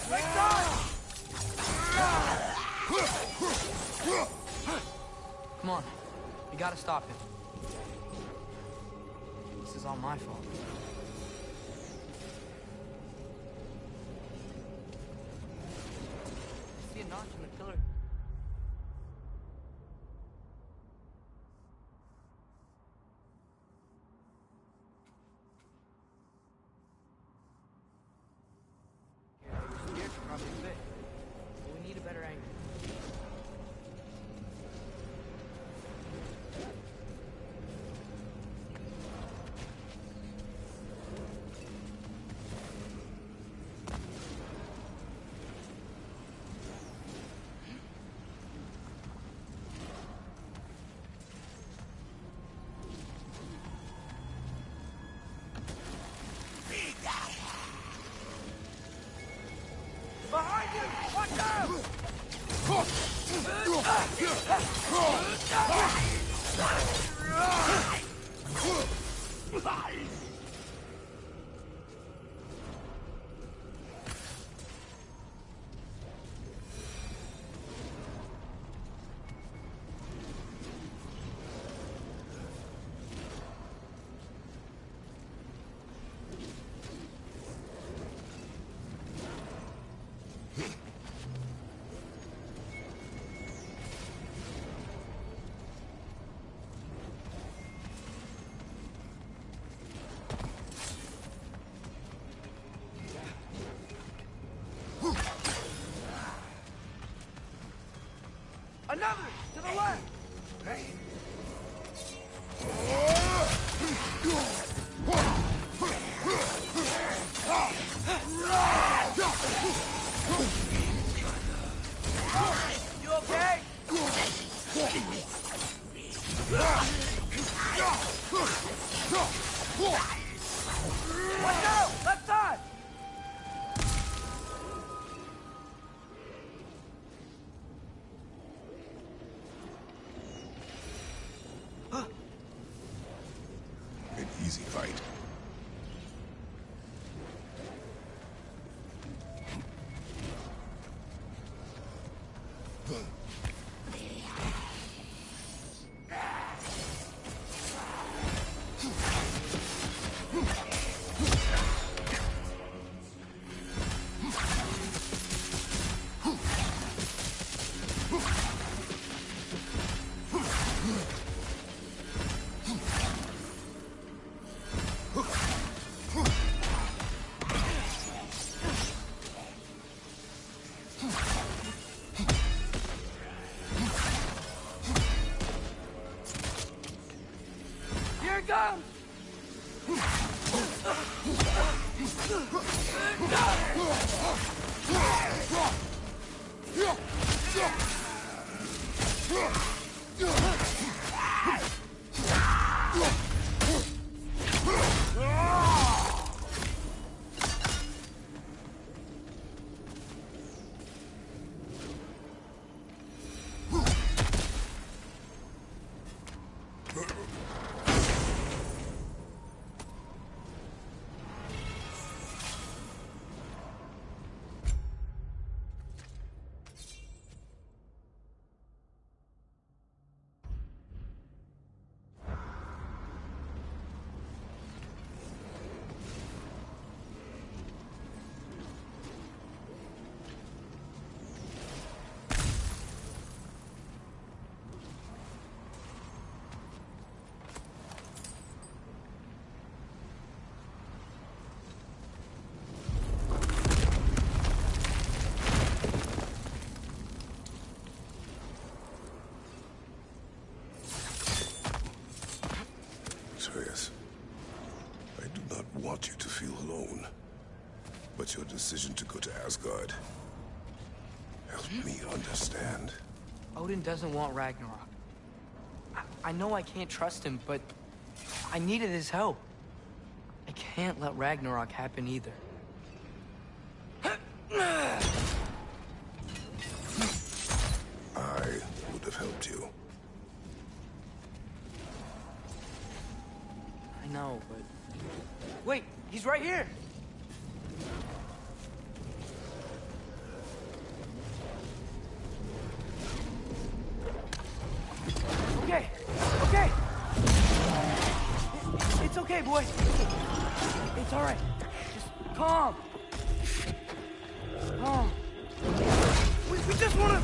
Let's Come on. We gotta stop him. This is all my fault. See a notch in the pillar. Yeah, the spear should probably fit. But we need a better angle. Behind you! Watch out! Another! To the left! You okay? Watch out! Left side! An easy fight. comes! Atreus, I do not want you to feel alone. But your decision to go to Asgard helped me understand. Odin doesn't want Ragnarok. I know I can't trust him, but I needed his help. I can't let Ragnarok happen either. I would have helped you. I know, but... Wait, he's right here! Okay, okay! It's okay, boy. It's all right. Just calm. Calm. We just wanna...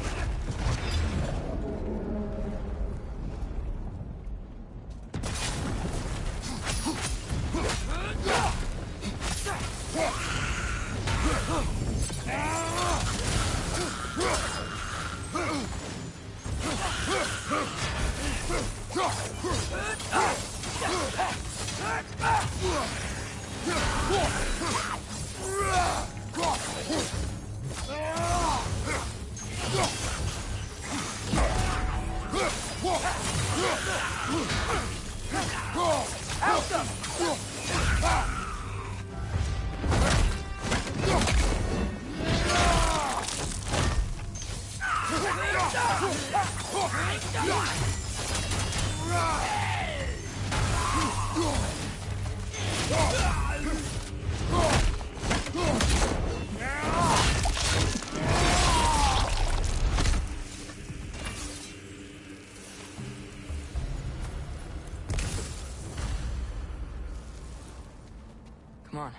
Come on,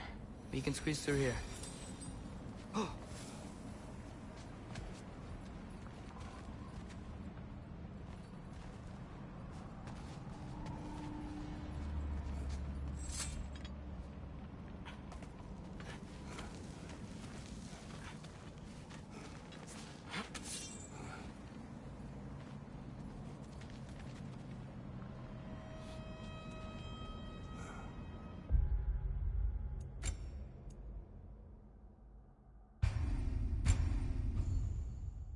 we can squeeze through here.